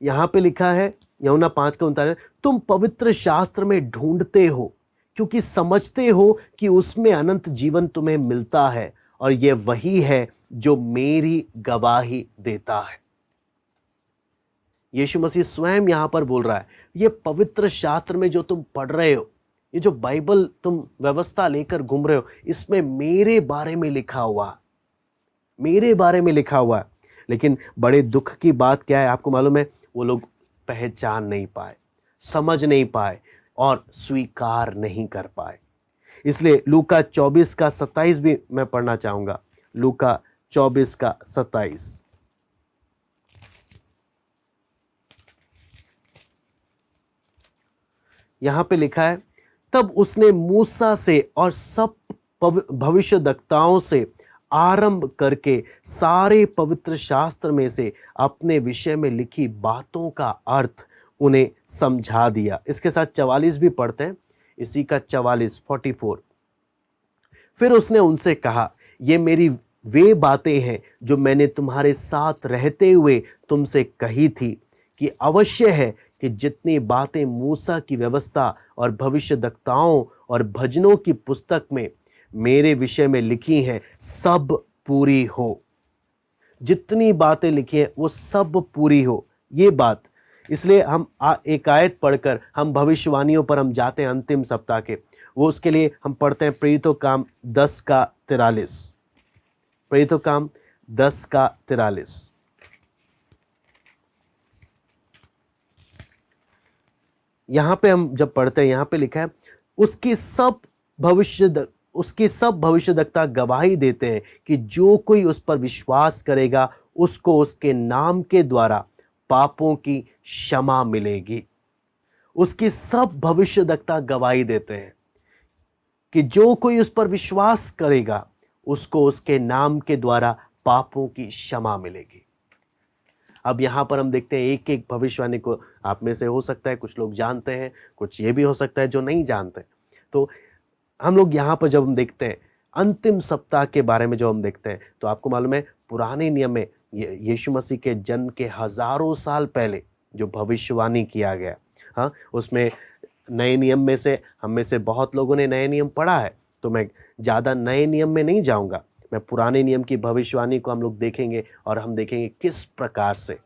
यहां पे लिखा है यूहन्ना 5 का 39, तुम पवित्र शास्त्र में ढूंढते हो क्योंकि समझते हो कि उसमें अनंत जीवन तुम्हें मिलता है, और यह वही है जो मेरी गवाही देता है। यीशु मसीह स्वयं यहां पर बोल रहा है, ये पवित्र शास्त्र में जो तुम पढ़ रहे हो, ये जो बाइबल तुम व्यवस्था लेकर घूम रहे हो, इसमें मेरे बारे में लिखा हुआ, मेरे बारे में लिखा हुआ है। लेकिन बड़े दुख की बात क्या है आपको मालूम है? वो लोग पहचान नहीं पाए, समझ नहीं पाए और स्वीकार नहीं कर पाए। इसलिए लूका 24 का 27 भी मैं पढ़ना चाहूंगा। लूका 24 का 27, यहां पे लिखा है, तब उसने मूसा से और सब भविष्यद्वक्ताओं से आरंभ करके सारे पवित्र शास्त्र में से अपने विषय में लिखी बातों का अर्थ उन्हें समझा दिया। इसके साथ 44 भी पढ़ते हैं, इसी का 44। फिर उसने उनसे कहा, ये मेरी वे बातें हैं जो मैंने तुम्हारे साथ रहते हुए तुमसे कही थी, कि अवश्य है कि जितनी बातें मूसा की व्यवस्था और भविष्यद्वक्ताओं और भजनों की पुस्तक में मेरे विषय में लिखी हैं, सब पूरी हो। जितनी बातें लिखी हैं वो सब पूरी हो, ये बात। इसलिए हम एक आयत पढ़कर हम भविष्यवाणियों पर हम जाते हैं अंतिम सप्ताह के। वो उसके लिए हम पढ़ते हैं प्रेरितों काम 10 का 43, प्रेरितों काम 10 का 43। यहां पे हम जब पढ़ते हैं, यहां पे लिखा है, उसकी सब भविष्यद्वक्ता गवाही देते हैं कि जो कोई उस पर विश्वास करेगा उसको उसके नाम के द्वारा पापों की क्षमा मिलेगी। उसकी सब भविष्यद्वक्ता गवाही देते हैं कि जो कोई उस पर विश्वास करेगा उसको उसके नाम के द्वारा पापों की क्षमा मिलेगी। अब यहां पर हम देखते हैं एक एक भविष्यवाणी को, आप में से हो सकता है कुछ लोग जानते हैं, कुछ ये भी हो सकता है जो नहीं जानते। तो हम लोग यहाँ पर जब हम देखते हैं अंतिम सप्ताह के बारे में, जब हम देखते हैं तो आपको मालूम है पुराने नियम में यीशु मसीह के जन्म के हजारों साल पहले जो भविष्यवाणी किया गया, हाँ, उसमें नए नियम में से हम में से बहुत लोगों ने नए नियम पढ़ा है, तो मैं ज़्यादा नए नियम में नहीं जाऊँगा। मैं पुराने नियम की भविष्यवाणी को हम लोग देखेंगे और हम देखेंगे किस प्रकार से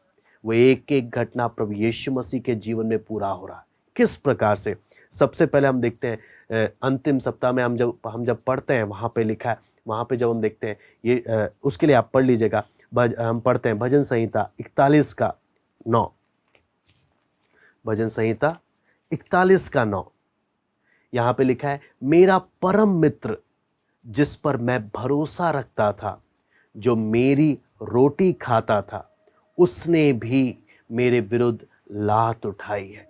वो एक एक घटना प्रभु यीशु मसीह के जीवन में पूरा हो रहा है, किस प्रकार से। सबसे पहले हम देखते हैं अंतिम सप्ताह में हम जब पढ़ते हैं, वहाँ पे लिखा है, वहाँ पे जब हम देखते हैं ये उसके लिए आप पढ़ लीजिएगा। हम पढ़ते हैं भजन संहिता 41 का 9, भजन संहिता 41 का 9। यहाँ पे लिखा है, मेरा परम मित्र जिस पर मैं भरोसा रखता था, जो मेरी रोटी खाता था, उसने भी मेरे विरुद्ध लात उठाई है।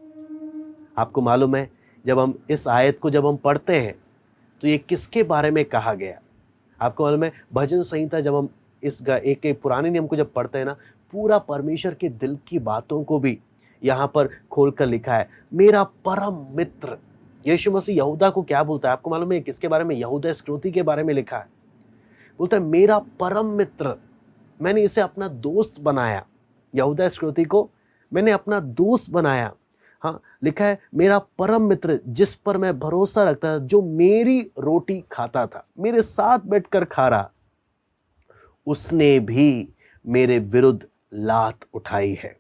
आपको मालूम है जब हम इस आयत को जब हम पढ़ते हैं तो ये किसके बारे में कहा गया? आपको मालूम है भजन संहिता जब हम इस एक पुराने नियम को जब पढ़ते हैं ना, पूरा परमेश्वर के दिल की बातों को भी यहाँ पर खोलकर लिखा है। मेरा परम मित्र, यीशु मसीह यहूदा को क्या बोलता है आपको मालूम है? किसके बारे में? यहूदा इस्करियोती के बारे में लिखा है। बोलता है मेरा परम मित्र, मैंने इसे अपना दोस्त बनाया। यहूदा इस्करियोती को मैंने अपना दोस्त बनाया। हाँ, लिखा है मेरा परम मित्र जिस पर मैं भरोसा रखता था, जो मेरी रोटी खाता था, मेरे साथ बैठकर खा रहा, उसने भी मेरे विरुद्ध लात उठाई है।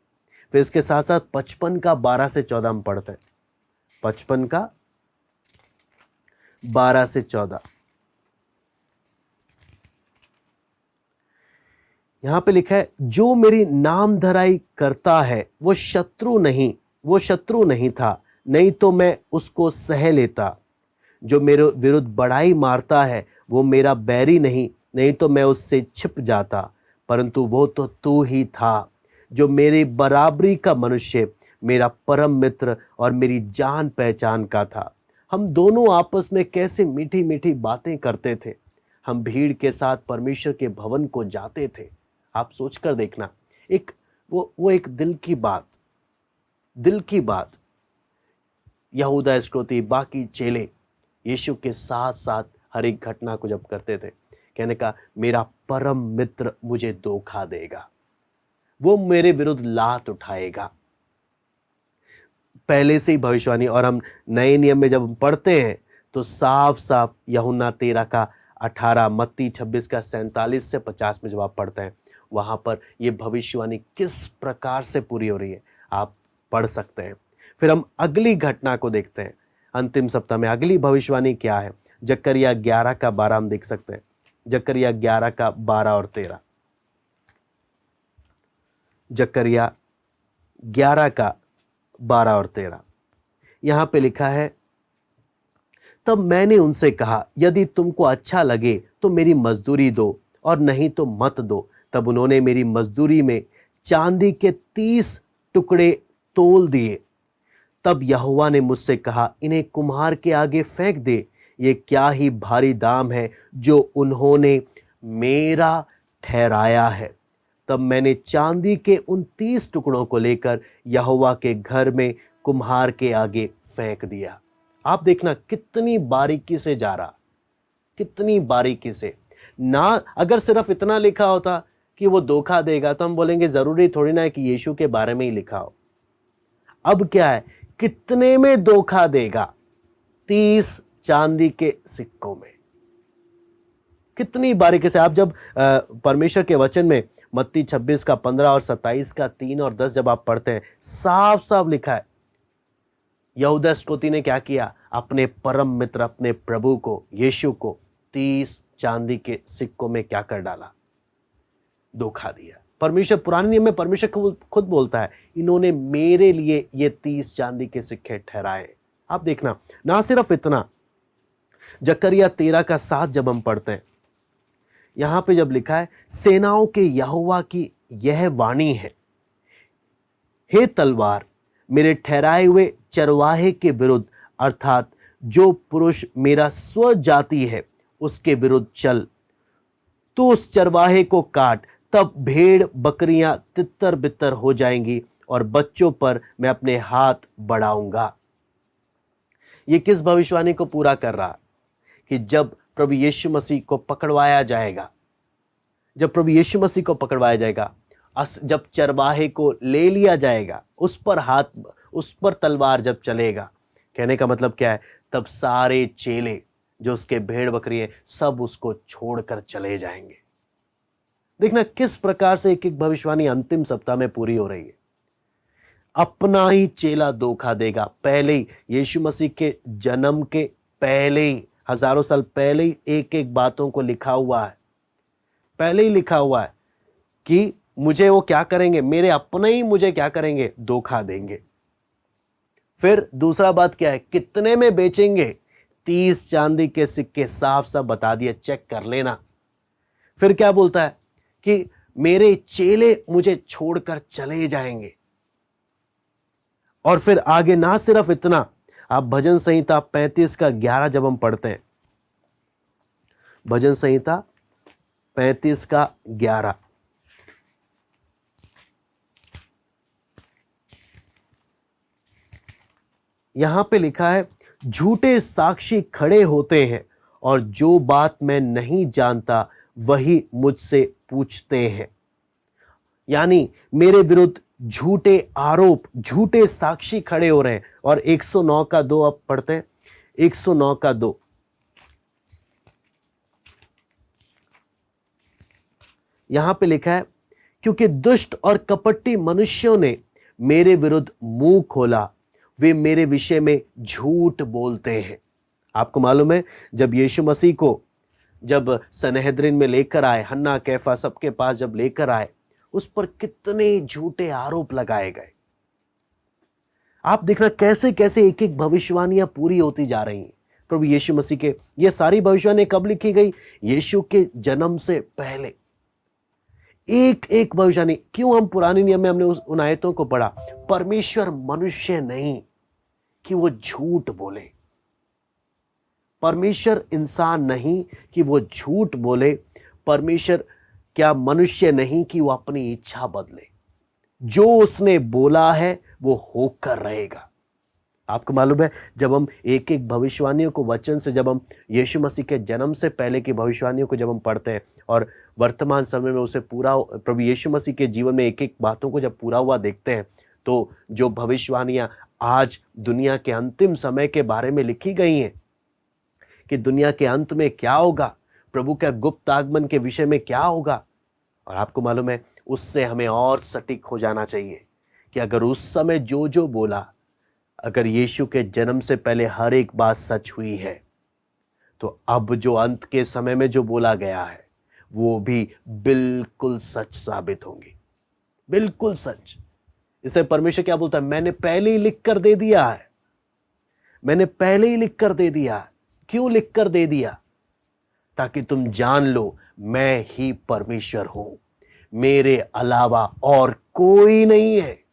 फिर इसके साथ साथ 55 का 12 से 14 हम पढ़ते हैं। 55 का 12 से 14, यहां पे लिखा है, जो मेरी नाम धराई करता है वो शत्रु नहीं था, नहीं तो मैं उसको सह लेता। जो मेरे विरुद्ध बड़ाई मारता है वो मेरा बैरी नहीं तो मैं उससे छिप जाता। परंतु वो तो तू ही था, जो मेरी बराबरी का मनुष्य, मेरा परम मित्र और मेरी जान पहचान का था। हम दोनों आपस में कैसे मीठी मीठी बातें करते थे। हम भीड़ के साथ परमेश्वर के भवन को जाते थे। आप सोचकर देखना, एक वो एक दिल की बात यहूदा इस्करियोती, बाकी चेले यीशु के साथ साथ हर एक घटना को जब करते थे, कहने का, मेरा परम मित्र मुझे धोखा देगा, वो मेरे विरुद्ध लात उठाएगा। पहले से ही भविष्यवाणी, और हम नए नियम में जब हम पढ़ते हैं तो साफ साफ यूहन्ना 13 का 18, मत्ती 26 का 47 से 50 में जब आप पढ़ते हैं, वहां पर ये भविष्यवाणी किस प्रकार से पूरी हो रही है आप पढ़ सकते हैं। फिर हम अगली घटना को देखते हैं, अंतिम सप्ताह में अगली भविष्यवाणी क्या है। जकरिया 11 का 12 हम देख सकते हैं, जकरिया 11 का 12 और 13। जकरिया 11 का 12 और 13 यहां पे लिखा है, तब मैंने उनसे कहा, यदि तुमको अच्छा लगे तो मेरी मजदूरी दो, और नहीं तो मत दो। तब उन्होंने मेरी मजदूरी में चांदी के 30 टुकड़े तोल दिए। तब यहोवा ने मुझसे कहा, इन्हें कुम्हार के आगे फेंक दे। ये क्या ही भारी दाम है जो उन्होंने मेरा ठहराया है। तब मैंने चांदी के उन 30 टुकड़ों को लेकर यहोवा के घर में कुम्हार के आगे फेंक दिया। आप देखना कितनी बारीकी से जा रहा, कितनी बारीकी से। ना अगर सिर्फ इतना लिखा होता कि वो धोखा देगा तो हम बोलेंगे जरूरी थोड़ी ना है कि यीशु के बारे में ही लिखा हो। अब क्या है, कितने में धोखा देगा? 30 चांदी के सिक्कों में। कितनी बारीकी से। आप जब परमेश्वर के वचन में मत्ती 26 का 15 और 27 का 3 और 10 जब आप पढ़ते हैं, साफ साफ लिखा है, यहूदा इस्करियोती ने क्या किया, अपने परम मित्र, अपने प्रभु को, यीशु को 30 चांदी के सिक्कों में क्या कर डाला? धोखा दिया। परमेश्वर पुराने नियम में परमेश्वर खुद बोलता है, इन्होंने मेरे लिए ये 30 चांदी के सिक्के ठहराए। आप देखना, ना सिर्फ इतना, जकरिया 13 का 7 जब हम पढ़ते हैं, यहां पे जब लिखा है, सेनाओं के यहोवा की यह वाणी है, हे तलवार, मेरे ठहराए हुए चरवाहे के विरुद्ध, अर्थात जो पुरुष मेरा स्वजाति है उसके विरुद्ध चल। तो उस चरवाहे को काट, तब भेड़ बकरियां तितर बितर हो जाएंगी और बच्चों पर मैं अपने हाथ बढ़ाऊंगा। ये किस भविष्यवाणी को पूरा कर रहा? कि जब प्रभु यीशु मसीह को पकड़वाया जाएगा, जब प्रभु यीशु मसीह को पकड़वाया जाएगा, जब चरवाहे को ले लिया जाएगा, उस पर तलवार जब चलेगा, कहने का मतलब क्या है, तब सारे चेले जो उसके भेड़ बकरी हैं सब उसको छोड़कर चले जाएंगे। देखना किस प्रकार से एक एक भविष्यवाणी अंतिम सप्ताह में पूरी हो रही है। अपना ही चेला धोखा देगा। पहले ही यीशु मसीह के जन्म के पहले ही, हजारों साल पहले ही एक एक बातों को लिखा हुआ है, पहले ही लिखा हुआ है कि मुझे वो क्या करेंगे, मेरे अपने ही मुझे क्या करेंगे, धोखा देंगे। फिर दूसरा बात क्या है, कितने में बेचेंगे? 30 चांदी के सिक्के, साफ साफ बता दिया, चेक कर लेना। फिर क्या बोलता है कि मेरे चेले मुझे छोड़कर चले जाएंगे। और फिर आगे ना सिर्फ इतना, आप भजन संहिता 35 का 11 जब हम पढ़ते हैं, भजन संहिता 35 का 11, यहां पे लिखा है, झूठे साक्षी खड़े होते हैं और जो बात मैं नहीं जानता वही मुझसे पूछते हैं। यानी मेरे विरुद्ध झूठे आरोप, झूठे साक्षी खड़े हो रहे हैं। और 109 का 2 आप पढ़ते हैं, 109 का 2, यहां पे लिखा है, क्योंकि दुष्ट और कपटी मनुष्यों ने मेरे विरुद्ध मुंह खोला, वे मेरे विषय में झूठ बोलते हैं। आपको मालूम है, जब यीशु मसीह को जब सनहेद्रिन में लेकर आए, हन्ना कैफा सबके पास जब लेकर आए, उस पर कितने झूठे आरोप लगाए गए। आप देखना कैसे कैसे एक एक भविष्यवाणियां पूरी होती जा रही हैं प्रभु यीशु मसीह के। ये सारी भविष्यवाणियां कब लिखी गई? यीशु के जन्म से पहले। एक एक भविष्यवाणी। क्यों हम पुराने नियम में हमने उन आयतों को पढ़ा? परमेश्वर मनुष्य नहीं कि वो झूठ बोले, परमेश्वर इंसान नहीं कि वो झूठ बोले, परमेश्वर क्या मनुष्य नहीं कि वो अपनी इच्छा बदले। जो उसने बोला है वो होकर रहेगा। आपको मालूम है, जब हम एक एक भविष्यवाणियों को वचन से, जब हम यीशु मसीह के जन्म से पहले की भविष्यवाणियों को जब हम पढ़ते हैं और वर्तमान समय में उसे पूरा, प्रभु यीशु मसीह के जीवन में एक एक बातों को जब पूरा हुआ देखते हैं, तो जो भविष्यवाणियां आज दुनिया के अंतिम समय के बारे में लिखी गई हैं कि दुनिया के अंत में क्या होगा, प्रभु का गुप्त आगमन के विषय में क्या होगा, और आपको मालूम है उससे हमें और सटीक हो जाना चाहिए कि अगर उस समय जो जो बोला, अगर यीशु के जन्म से पहले हर एक बात सच हुई है, तो अब जो अंत के समय में जो बोला गया है वो भी बिल्कुल सच साबित होंगी, बिल्कुल सच। इसे परमेश्वर क्या बोलता है? मैंने पहले ही लिख कर दे दिया है, मैंने पहले ही लिख कर दे दिया है। क्यों लिख कर दे दिया? ताकि तुम जान लो मैं ही परमेश्वर हूं, मेरे अलावा और कोई नहीं है।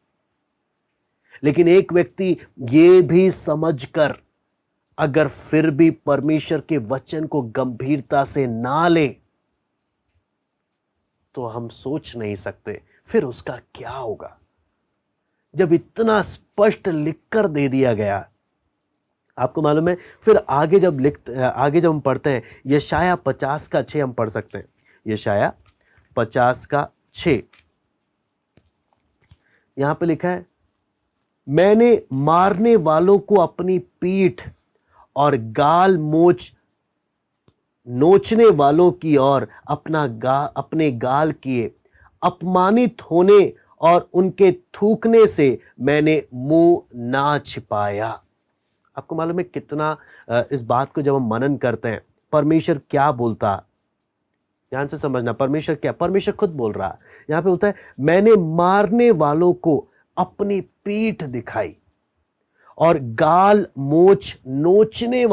लेकिन एक व्यक्ति ये भी समझकर अगर फिर भी परमेश्वर के वचन को गंभीरता से ना ले, तो हम सोच नहीं सकते फिर उसका क्या होगा। जब इतना स्पष्ट लिखकर दे दिया गया, आपको मालूम है, फिर आगे जब हम पढ़ते हैं यशाया 50:6 हम पढ़ सकते हैं। यशाया 50:6 यहां पे लिखा है, मैंने मारने वालों को अपनी पीठ और गाल नोचने वालों की ओर अपने गाल किए, अपमानित होने और उनके थूकने से मैंने मुंह ना छिपाया। आपको मालूम है कितना इस बात को जब हम मनन करते हैं, परमेश्वर क्या बोलता, ध्यान से समझना। परमेश्वर खुद बोल रहा है। यहां पे बोलता है, मैंने मारने वालों को अपनी पीठ दिखाई और गाल नोचने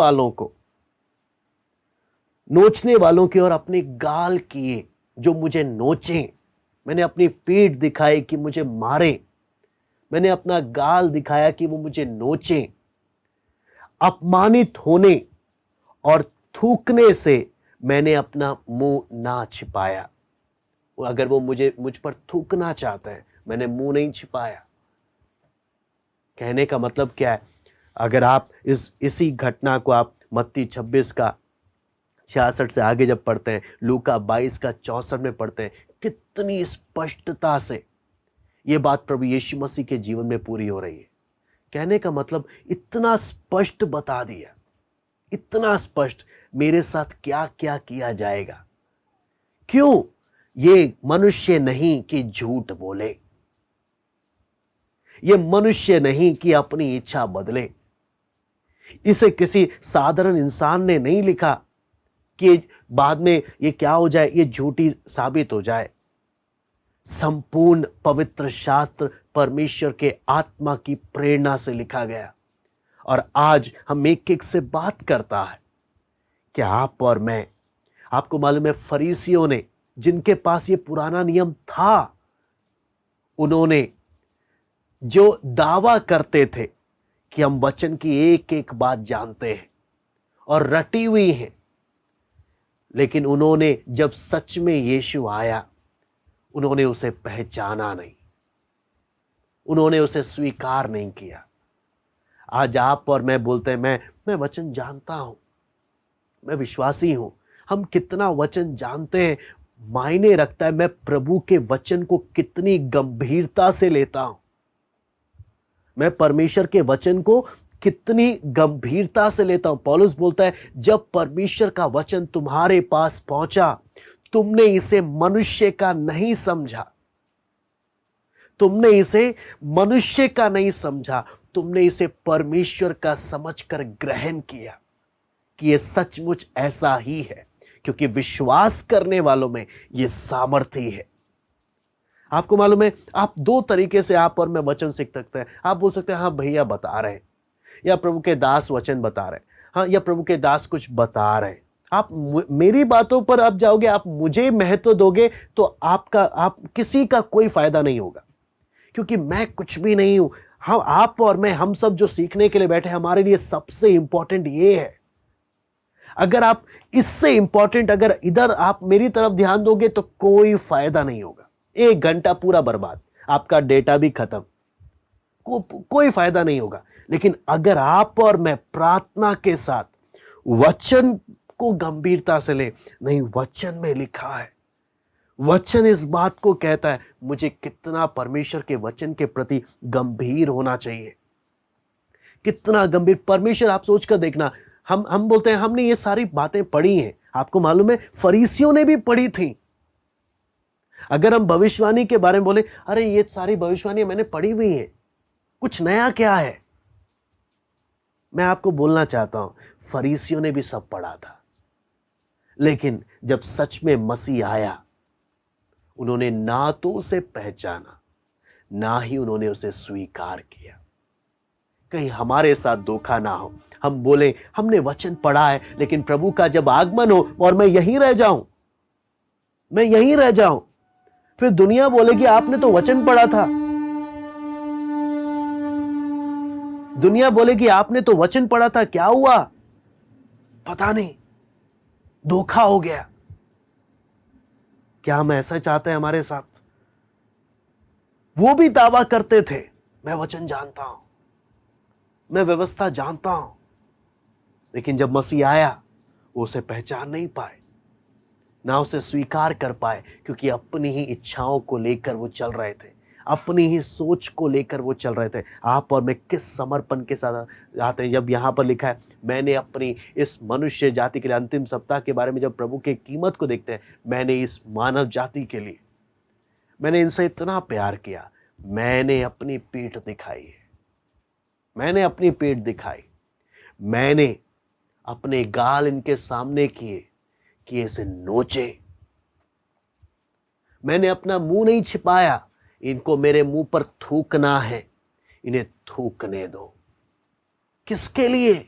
वालों की ओर अपने गाल किए जो मुझे नोचे। मैंने अपनी पीठ दिखाई कि मुझे मारे, मैंने अपना गाल दिखाया कि वो मुझे नोचे। अपमानित होने और थूकने से मैंने अपना मुंह ना छिपाया। अगर वो मुझ पर थूकना चाहते हैं, मैंने मुंह नहीं छिपाया। कहने का मतलब क्या है? अगर आप इसी घटना को आप मत्ती 26:66 से आगे जब पढ़ते हैं, लूका 22:64 में पढ़ते हैं, कितनी स्पष्टता से ये बात प्रभु यीशु मसीह के जीवन में पूरी हो रही है। कहने का मतलब इतना स्पष्ट बता दिया, इतना स्पष्ट, मेरे साथ क्या क्या किया जाएगा। क्यों? ये मनुष्य नहीं कि झूठ बोले, ये मनुष्य नहीं कि अपनी इच्छा बदले। इसे किसी साधारण इंसान ने नहीं लिखा कि बाद में ये क्या हो जाए, ये झूठी साबित हो जाए। संपूर्ण पवित्र शास्त्र परमेश्वर के आत्मा की प्रेरणा से लिखा गया, और आज हम एक से बात करता है कि आप और मैं। आपको मालूम है, फरीसियों ने, जिनके पास ये पुराना नियम था, उन्होंने जो दावा करते थे कि हम वचन की एक एक बात जानते हैं और रटी हुई हैं, लेकिन उन्होंने जब सच में यीशु आया, उन्होंने उसे पहचाना नहीं, उन्होंने उसे स्वीकार नहीं किया। आज आप और मैं बोलते हैं, मैं वचन जानता हूं, मैं विश्वासी हूं। हम कितना वचन जानते हैं मायने रखता है। मैं प्रभु के वचन को कितनी गंभीरता से लेता हूं, मैं परमेश्वर के वचन को कितनी गंभीरता से लेता हूं। पौलुस बोलता है, जब परमेश्वर का वचन तुम्हारे पास पहुंचा, तुमने इसे मनुष्य का नहीं समझा, तुमने इसे मनुष्य का नहीं समझा, तुमने इसे परमेश्वर का समझकर ग्रहण किया कि यह सचमुच ऐसा ही है, क्योंकि विश्वास करने वालों में ये सामर्थ्य है। आपको मालूम है, आप दो तरीके से आप और मैं वचन सीख सकते हैं। आप बोल सकते हैं हाँ भैया बता रहे हैं, या प्रभु के दास वचन बता रहे हैं, हाँ, या प्रभु के दास कुछ बता रहे हैं। आप मेरी बातों पर आप जाओगे, आप मुझे महत्व दोगे, तो आप किसी का कोई फायदा नहीं होगा, क्योंकि मैं कुछ भी नहीं हूं। हम, आप और मैं, हम सब जो सीखने के लिए बैठे, हमारे लिए सबसे इंपॉर्टेंट ये है। अगर आप इससे इंपॉर्टेंट अगर इधर आप मेरी तरफ ध्यान दोगे तो कोई फायदा नहीं होगा। 1 घंटा पूरा बर्बाद, आपका डेटा भी खत्म, कोई फायदा नहीं होगा। लेकिन अगर आप और मैं प्रार्थना के साथ वचन को गंभीरता से ले, नहीं, वचन में लिखा है, वचन इस बात को कहता है, मुझे कितना परमेश्वर के वचन के प्रति गंभीर होना चाहिए, कितना गंभीर। परमेश्वर, आप सोचकर देखना, हम बोलते हैं हमने ये सारी बातें पढ़ी हैं। आपको मालूम है फरीसियों ने भी पढ़ी थी। अगर हम भविष्यवाणी के बारे में बोले, अरे ये सारी भविष्यवाणी मैंने पढ़ी हुई है, कुछ नया क्या है? मैं आपको बोलना चाहता हूं, फरीसियों ने भी सब पढ़ा था, लेकिन जब सच में मसीह आया, उन्होंने ना तो उसे पहचाना, ना ही उन्होंने उसे स्वीकार किया। कहीं हमारे साथ धोखा ना हो, हम बोले हमने वचन पढ़ा है, लेकिन प्रभु का जब आगमन हो और मैं यहीं रह जाऊं, फिर दुनिया बोलेगी आपने तो वचन पढ़ा था, दुनिया बोलेगी आपने तो वचन पढ़ा था, क्या हुआ पता नहीं, धोखा हो गया। क्या हम ऐसा चाहते हैं हमारे साथ? वो भी दावा करते थे, मैं वचन जानता हूं, मैं व्यवस्था जानता हूं, लेकिन जब मसीह आया, वो उसे पहचान नहीं पाए, ना उसे स्वीकार कर पाए, क्योंकि अपनी ही इच्छाओं को लेकर वो चल रहे थे, अपनी ही सोच को लेकर वो चल रहे थे। आप और मैं किस समर्पण के साथ आते हैं। जब यहाँ पर लिखा है, मैंने अपनी इस मनुष्य जाति के लिए, अंतिम सप्ताह के बारे में जब प्रभु के कीमत को देखते हैं, मैंने इस मानव जाति के लिए, मैंने इनसे इतना प्यार किया, मैंने अपनी पीठ दिखाई है, मैंने अपनी पीठ दिखाई, मैंने अपने गाल इनके सामने किए कि इसे नोचे, मैंने अपना मुंह नहीं छिपाया, इनको मेरे मुंह पर थूकना है, इन्हें थूकने दो। किसके लिए?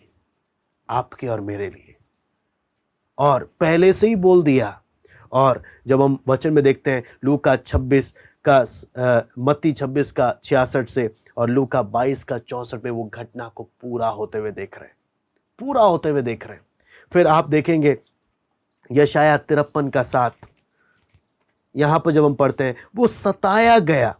आपके और मेरे लिए। और पहले से ही बोल दिया। और जब हम वचन में देखते हैं, लूका 26 का मत्ती 26 का 66 से और लूका 22 का 64 में वो घटना को पूरा होते हुए देख रहे हैं। फिर आप देखेंगे यशाया 53 का 7, यहां पर जब हम पढ़ते हैं, वो सताया गया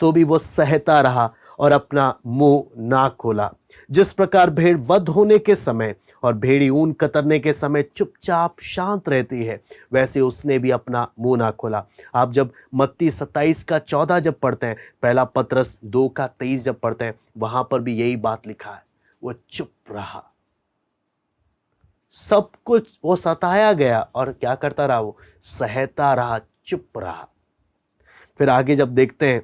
तो भी वो सहता रहा और अपना मुंह ना खोला। जिस प्रकार भेड़ वध होने के समय और भेड़ी ऊन कतरने के समय चुपचाप शांत रहती है, वैसे उसने भी अपना मुंह ना खोला। आप जब मत्ती 27 का 14 जब पढ़ते हैं, पहला पतरस 2 का 23 जब पढ़ते हैं, वहां पर भी यही बात लिखा है, वो चुप रहा। सब कुछ वो सताया गया और क्या करता रहा? वो सहता रहा, चुप रहा। फिर आगे जब देखते हैं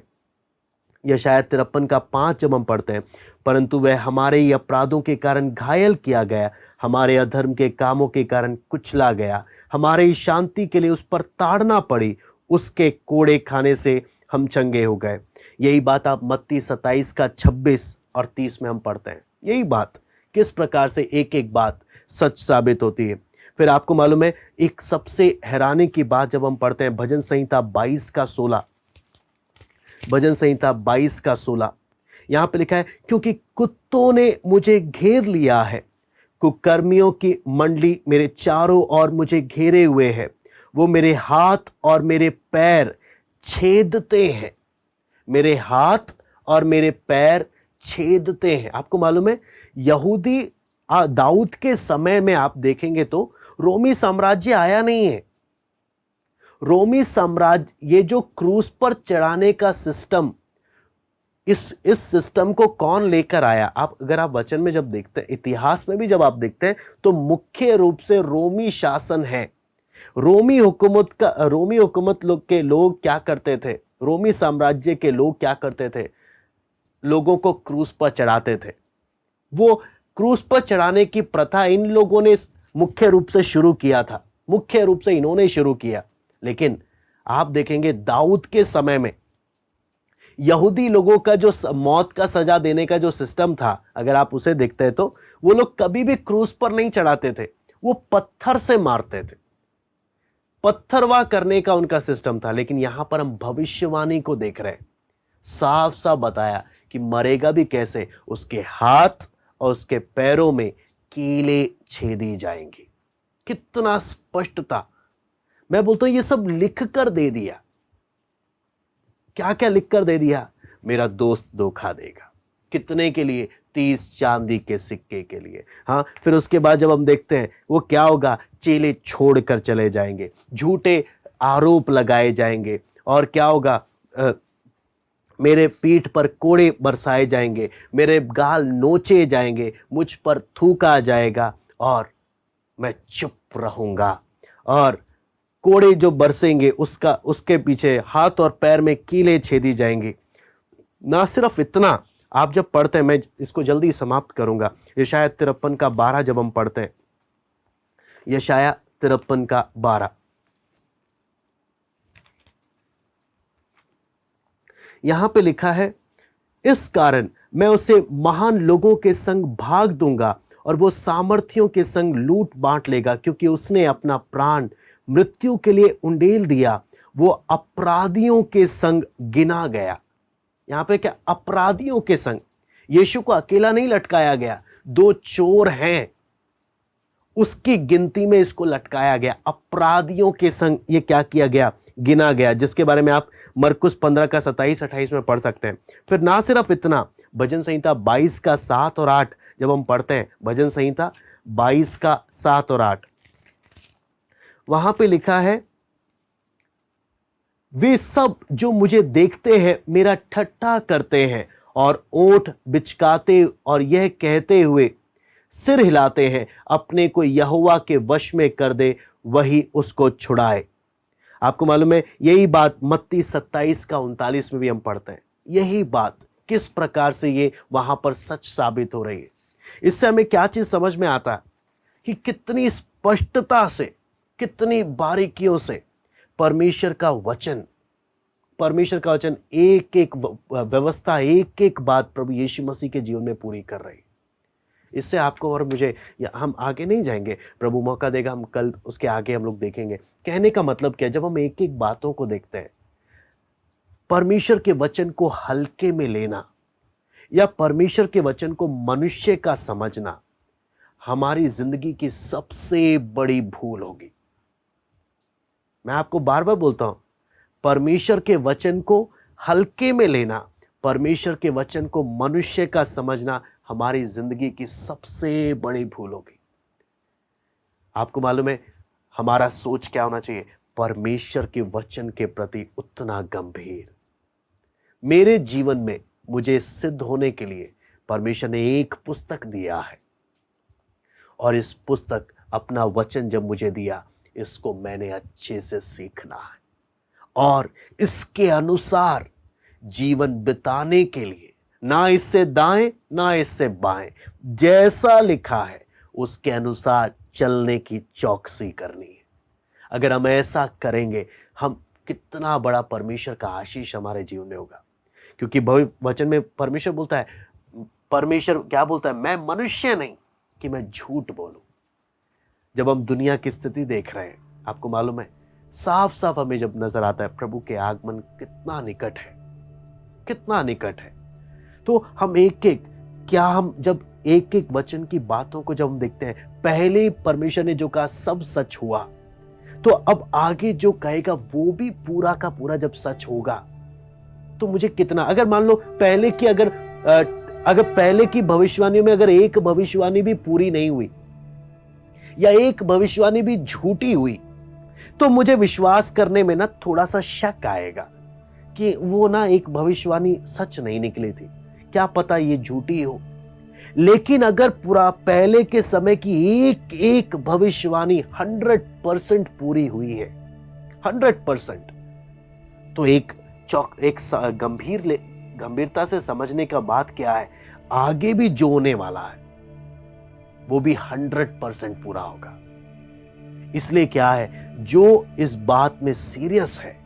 यशाया 53 का 5 जब हम पढ़ते हैं, परंतु वह हमारे ही अपराधों के कारण घायल किया गया, हमारे अधर्म के कामों के कारण कुचला गया, हमारे ही शांति के लिए उस पर ताड़ना पड़ी, उसके कोड़े खाने से हम चंगे हो गए। यही बात आप मत्ती 27 का 26 और 30 में हम पढ़ते हैं। यही बात किस प्रकार से एक एक बात सच साबित होती है। फिर आपको मालूम है, एक सबसे हैरानी की बात जब हम पढ़ते हैं भजन संहिता 22 का 16, भजन संहिता 22 का 16, यहां पे लिखा है, क्योंकि कुत्तों ने मुझे घेर लिया है, कुकर्मियों की मंडली मेरे चारों ओर मुझे घेरे हुए है, वो मेरे हाथ और मेरे पैर छेदते हैं, मेरे हाथ और मेरे पैर छेदते हैं। आपको मालूम है, यहूदी दाऊद के समय में आप देखेंगे तो रोमी साम्राज्य आया नहीं है। रोमी साम्राज्य, ये जो क्रूस पर चढ़ाने का सिस्टम, इस सिस्टम को कौन लेकर आया? आप अगर आप वचन में जब देखते हैं, इतिहास में भी जब आप देखते हैं, तो मुख्य रूप से रोमी शासन है। रोमी हुकूमत लोग के लोग क्या करते थे? रोमी साम्राज्य के लोग क्या करते थे? लोगों को क्रूस पर चढ़ाते थे। वो क्रूस पर चढ़ाने की प्रथा इन लोगों ने मुख्य रूप से शुरू किया था। मुख्य रूप से इन्होंने शुरू किया। लेकिन आप देखेंगे दाऊद के समय में यहूदी लोगों का जो मौत का सजा देने का जो सिस्टम था, अगर आप उसे देखते हैं तो वो लोग कभी भी क्रूस पर नहीं चढ़ाते थे, वो पत्थर से मारते थे, पत्थरवाह करने का उनका सिस्टम था। लेकिन यहां पर हम भविष्यवाणी को देख रहे हैं, साफ साफ बताया कि मरेगा भी कैसे, उसके हाथ और उसके पैरों में कीले छेदी जाएंगे। कितना स्पष्टता, मैं बोलता हूं ये सब लिख कर दे दिया। क्या क्या लिख कर दे दिया? मेरा दोस्त धोखा देगा, कितने के लिए? 30 चांदी के सिक्के के लिए। हाँ, फिर उसके बाद जब हम देखते हैं वो क्या होगा, चेले छोड़कर चले जाएंगे, झूठे आरोप लगाए जाएंगे, और क्या होगा, मेरे पीठ पर कोड़े बरसाए जाएंगे, मेरे गाल नोचे जाएंगे, मुझ पर थूका जाएगा और मैं चुप रहूंगा, और कोड़े जो बरसेंगे उसके पीछे हाथ और पैर में कीले छेदी जाएंगे। ना सिर्फ इतना, आप जब पढ़ते हैं, मैं इसको जल्दी समाप्त करूंगा, यशाया 53 का 12 जब हम पढ़ते हैं, यशाया 53 का 12, यहां पे लिखा है, इस कारण मैं उसे महान लोगों के संग भाग दूंगा और वो सामर्थियों के संग लूट बांट लेगा, क्योंकि उसने अपना प्राण मृत्यु के लिए उंडेल दिया, वो अपराधियों के संग गिना गया। यहां पे क्या? अपराधियों के संग। यीशु को अकेला नहीं लटकाया गया, 2 चोर हैं उसकी गिनती में इसको लटकाया गया, अपराधियों के संग ये क्या किया गया? गिना गया, जिसके बारे में आप मरकुस 15 का 27-28 में पढ़ सकते हैं। फिर ना सिर्फ इतना, भजन संहिता 22 का 7 और 8 जब हम पढ़ते हैं, भजन संहिता 22 का 7 और 8, वहां पे लिखा है, वे सब जो मुझे देखते हैं मेरा ठट्ठा करते हैं और ओंठ बिचकाते और यह कहते हुए सिर हिलाते हैं, अपने को यहोवा के वश में कर दे, वही उसको छुड़ाए। आपको मालूम है यही बात मत्ती 27 का 39 में भी हम पढ़ते हैं। यही बात किस प्रकार से ये वहां पर सच साबित हो रही है। इससे हमें क्या चीज समझ में आता है कि कितनी स्पष्टता से, कितनी बारीकियों से परमेश्वर का वचन एक एक व्यवस्था, एक एक बात प्रभु यीशु मसीह के जीवन में पूरी कर रही है। इससे आपको और मुझे, हम आगे नहीं जाएंगे, प्रभु मौका देगा हम कल उसके आगे हम लोग देखेंगे। कहने का मतलब क्या, जब हम एक एक बातों को देखते हैं, परमेश्वर के वचन को हल्के में लेना या परमेश्वर के वचन को मनुष्य का समझना हमारी जिंदगी की सबसे बड़ी भूल होगी। मैं आपको बार बार बोलता हूं, परमेश्वर के वचन को हल्के में लेना, परमेश्वर के वचन को मनुष्य का समझना हमारी जिंदगी की सबसे बड़ी भूल होगी। आपको मालूम है हमारा सोच क्या होना चाहिए? परमेश्वर के वचन के प्रति उतना गंभीर। मेरे जीवन में मुझे सिद्ध होने के लिए परमेश्वर ने एक पुस्तक दिया है, और इस पुस्तक, अपना वचन जब मुझे दिया, इसको मैंने अच्छे से सीखना है और इसके अनुसार जीवन बिताने के लिए, ना इससे दाएं ना इससे बाएं, जैसा लिखा है उसके अनुसार चलने की चौकसी करनी है। अगर हम ऐसा करेंगे, हम कितना बड़ा परमेश्वर का आशीष हमारे जीवन में होगा। क्योंकि वचन में परमेश्वर बोलता है, परमेश्वर क्या बोलता है? मैं मनुष्य नहीं कि मैं झूठ बोलूं। जब हम दुनिया की स्थिति देख रहे हैं, आपको मालूम है साफ साफ हमें जब नजर आता है प्रभु के आगमन कितना निकट है, कितना निकट है। तो हम हम जब एक एक वचन की बातों को जब हम देखते हैं, पहले परमेश्वर ने जो कहा सब सच हुआ, तो अब आगे जो कहेगा वो भी पूरा का पूरा जब सच होगा, तो मुझे कितना, अगर मान लो पहले की अगर पहले की भविष्यवाणियों में अगर एक भविष्यवाणी भी पूरी नहीं हुई या एक भविष्यवाणी भी झूठी हुई, तो मुझे विश्वास करने में ना थोड़ा सा शक आएगा कि वो ना एक भविष्यवाणी सच नहीं निकली थी, क्या पता ये झूठी हो। लेकिन अगर पूरा पहले के समय की एक एक भविष्यवाणी 100% पूरी हुई है, 100%, तो एक गंभीरता से समझने का बात क्या है, आगे भी जो होने वाला है वो भी 100% पूरा होगा। इसलिए क्या है, जो इस बात में सीरियस है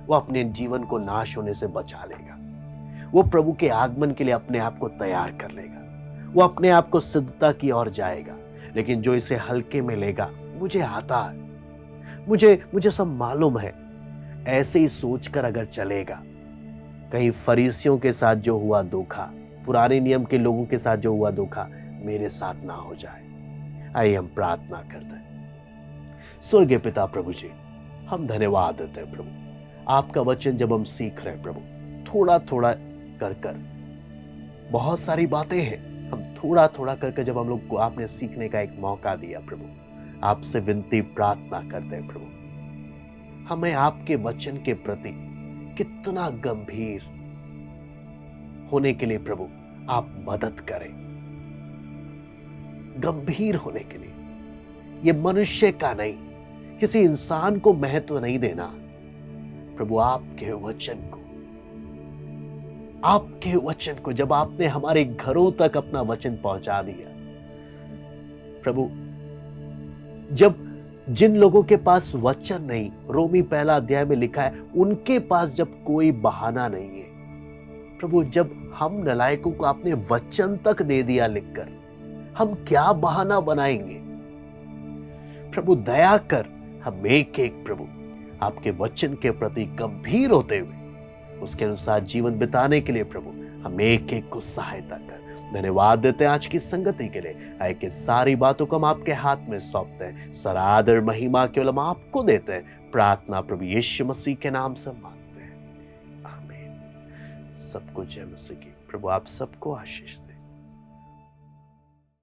वो अपने जीवन को नाश होने से बचा लेगा। वो प्रभु के आगमन के लिए अपने आप को तैयार कर लेगा, वो अपने आप को सिद्धता की ओर जाएगा। लेकिन जो इसे हल्के में लेगा, मुझे आता है, मुझे सब मालूम है, ऐसे ही सोचकर अगर चलेगा, कहीं फरीसियों के साथ जो हुआ धोखा, पुराने नियम के लोगों के साथ जो हुआ धोखा मेरे साथ ना हो जाए। आइए हम प्रार्थना करते हैं। स्वर्गीय पिता प्रभु जी, हम धन्यवाद देते हैं प्रभु, आपका वचन जब हम सीख रहे हैं प्रभु, थोड़ा थोड़ा कर कर, बहुत सारी बातें हैं, हम थोड़ा थोड़ा करके जब हम लोग को आपने सीखने का एक मौका दिया प्रभु, आपसे विनती प्रार्थना करते हैं प्रभु, हमें आपके वचन के प्रति कितना गंभीर होने के लिए प्रभु आप मदद करें। गंभीर होने के लिए, ये मनुष्य का नहीं, किसी इंसान को महत्व नहीं देना प्रभु, आपके वचन को जब आपने हमारे घरों तक अपना वचन पहुंचा दिया प्रभु, जब जिन लोगों के पास वचन नहीं, रोमी पहला अध्याय में लिखा है, उनके पास जब कोई बहाना नहीं है प्रभु, जब हम नलायकों को आपने वचन तक दे दिया लिखकर, हम क्या बहाना बनाएंगे प्रभु? दया कर हम एक एक प्रभु आपके वचन के प्रति गंभीर होते हुए उसके अनुसार जीवन बिताने के लिए प्रभु हम एक एक को सहायता कर। धन्यवाद देते हैं आज की संगति के लिए। आए कि सारी बातों को हम आपके हाथ में सौंपते हैं, सरादर महिमा केवल हम आपको देते हैं। प्रार्थना प्रभु यीशु मसीह के नाम से मांगते हैं, आमीन। सबको जय मसीह की। प्रभु आप सबको आशीष दे।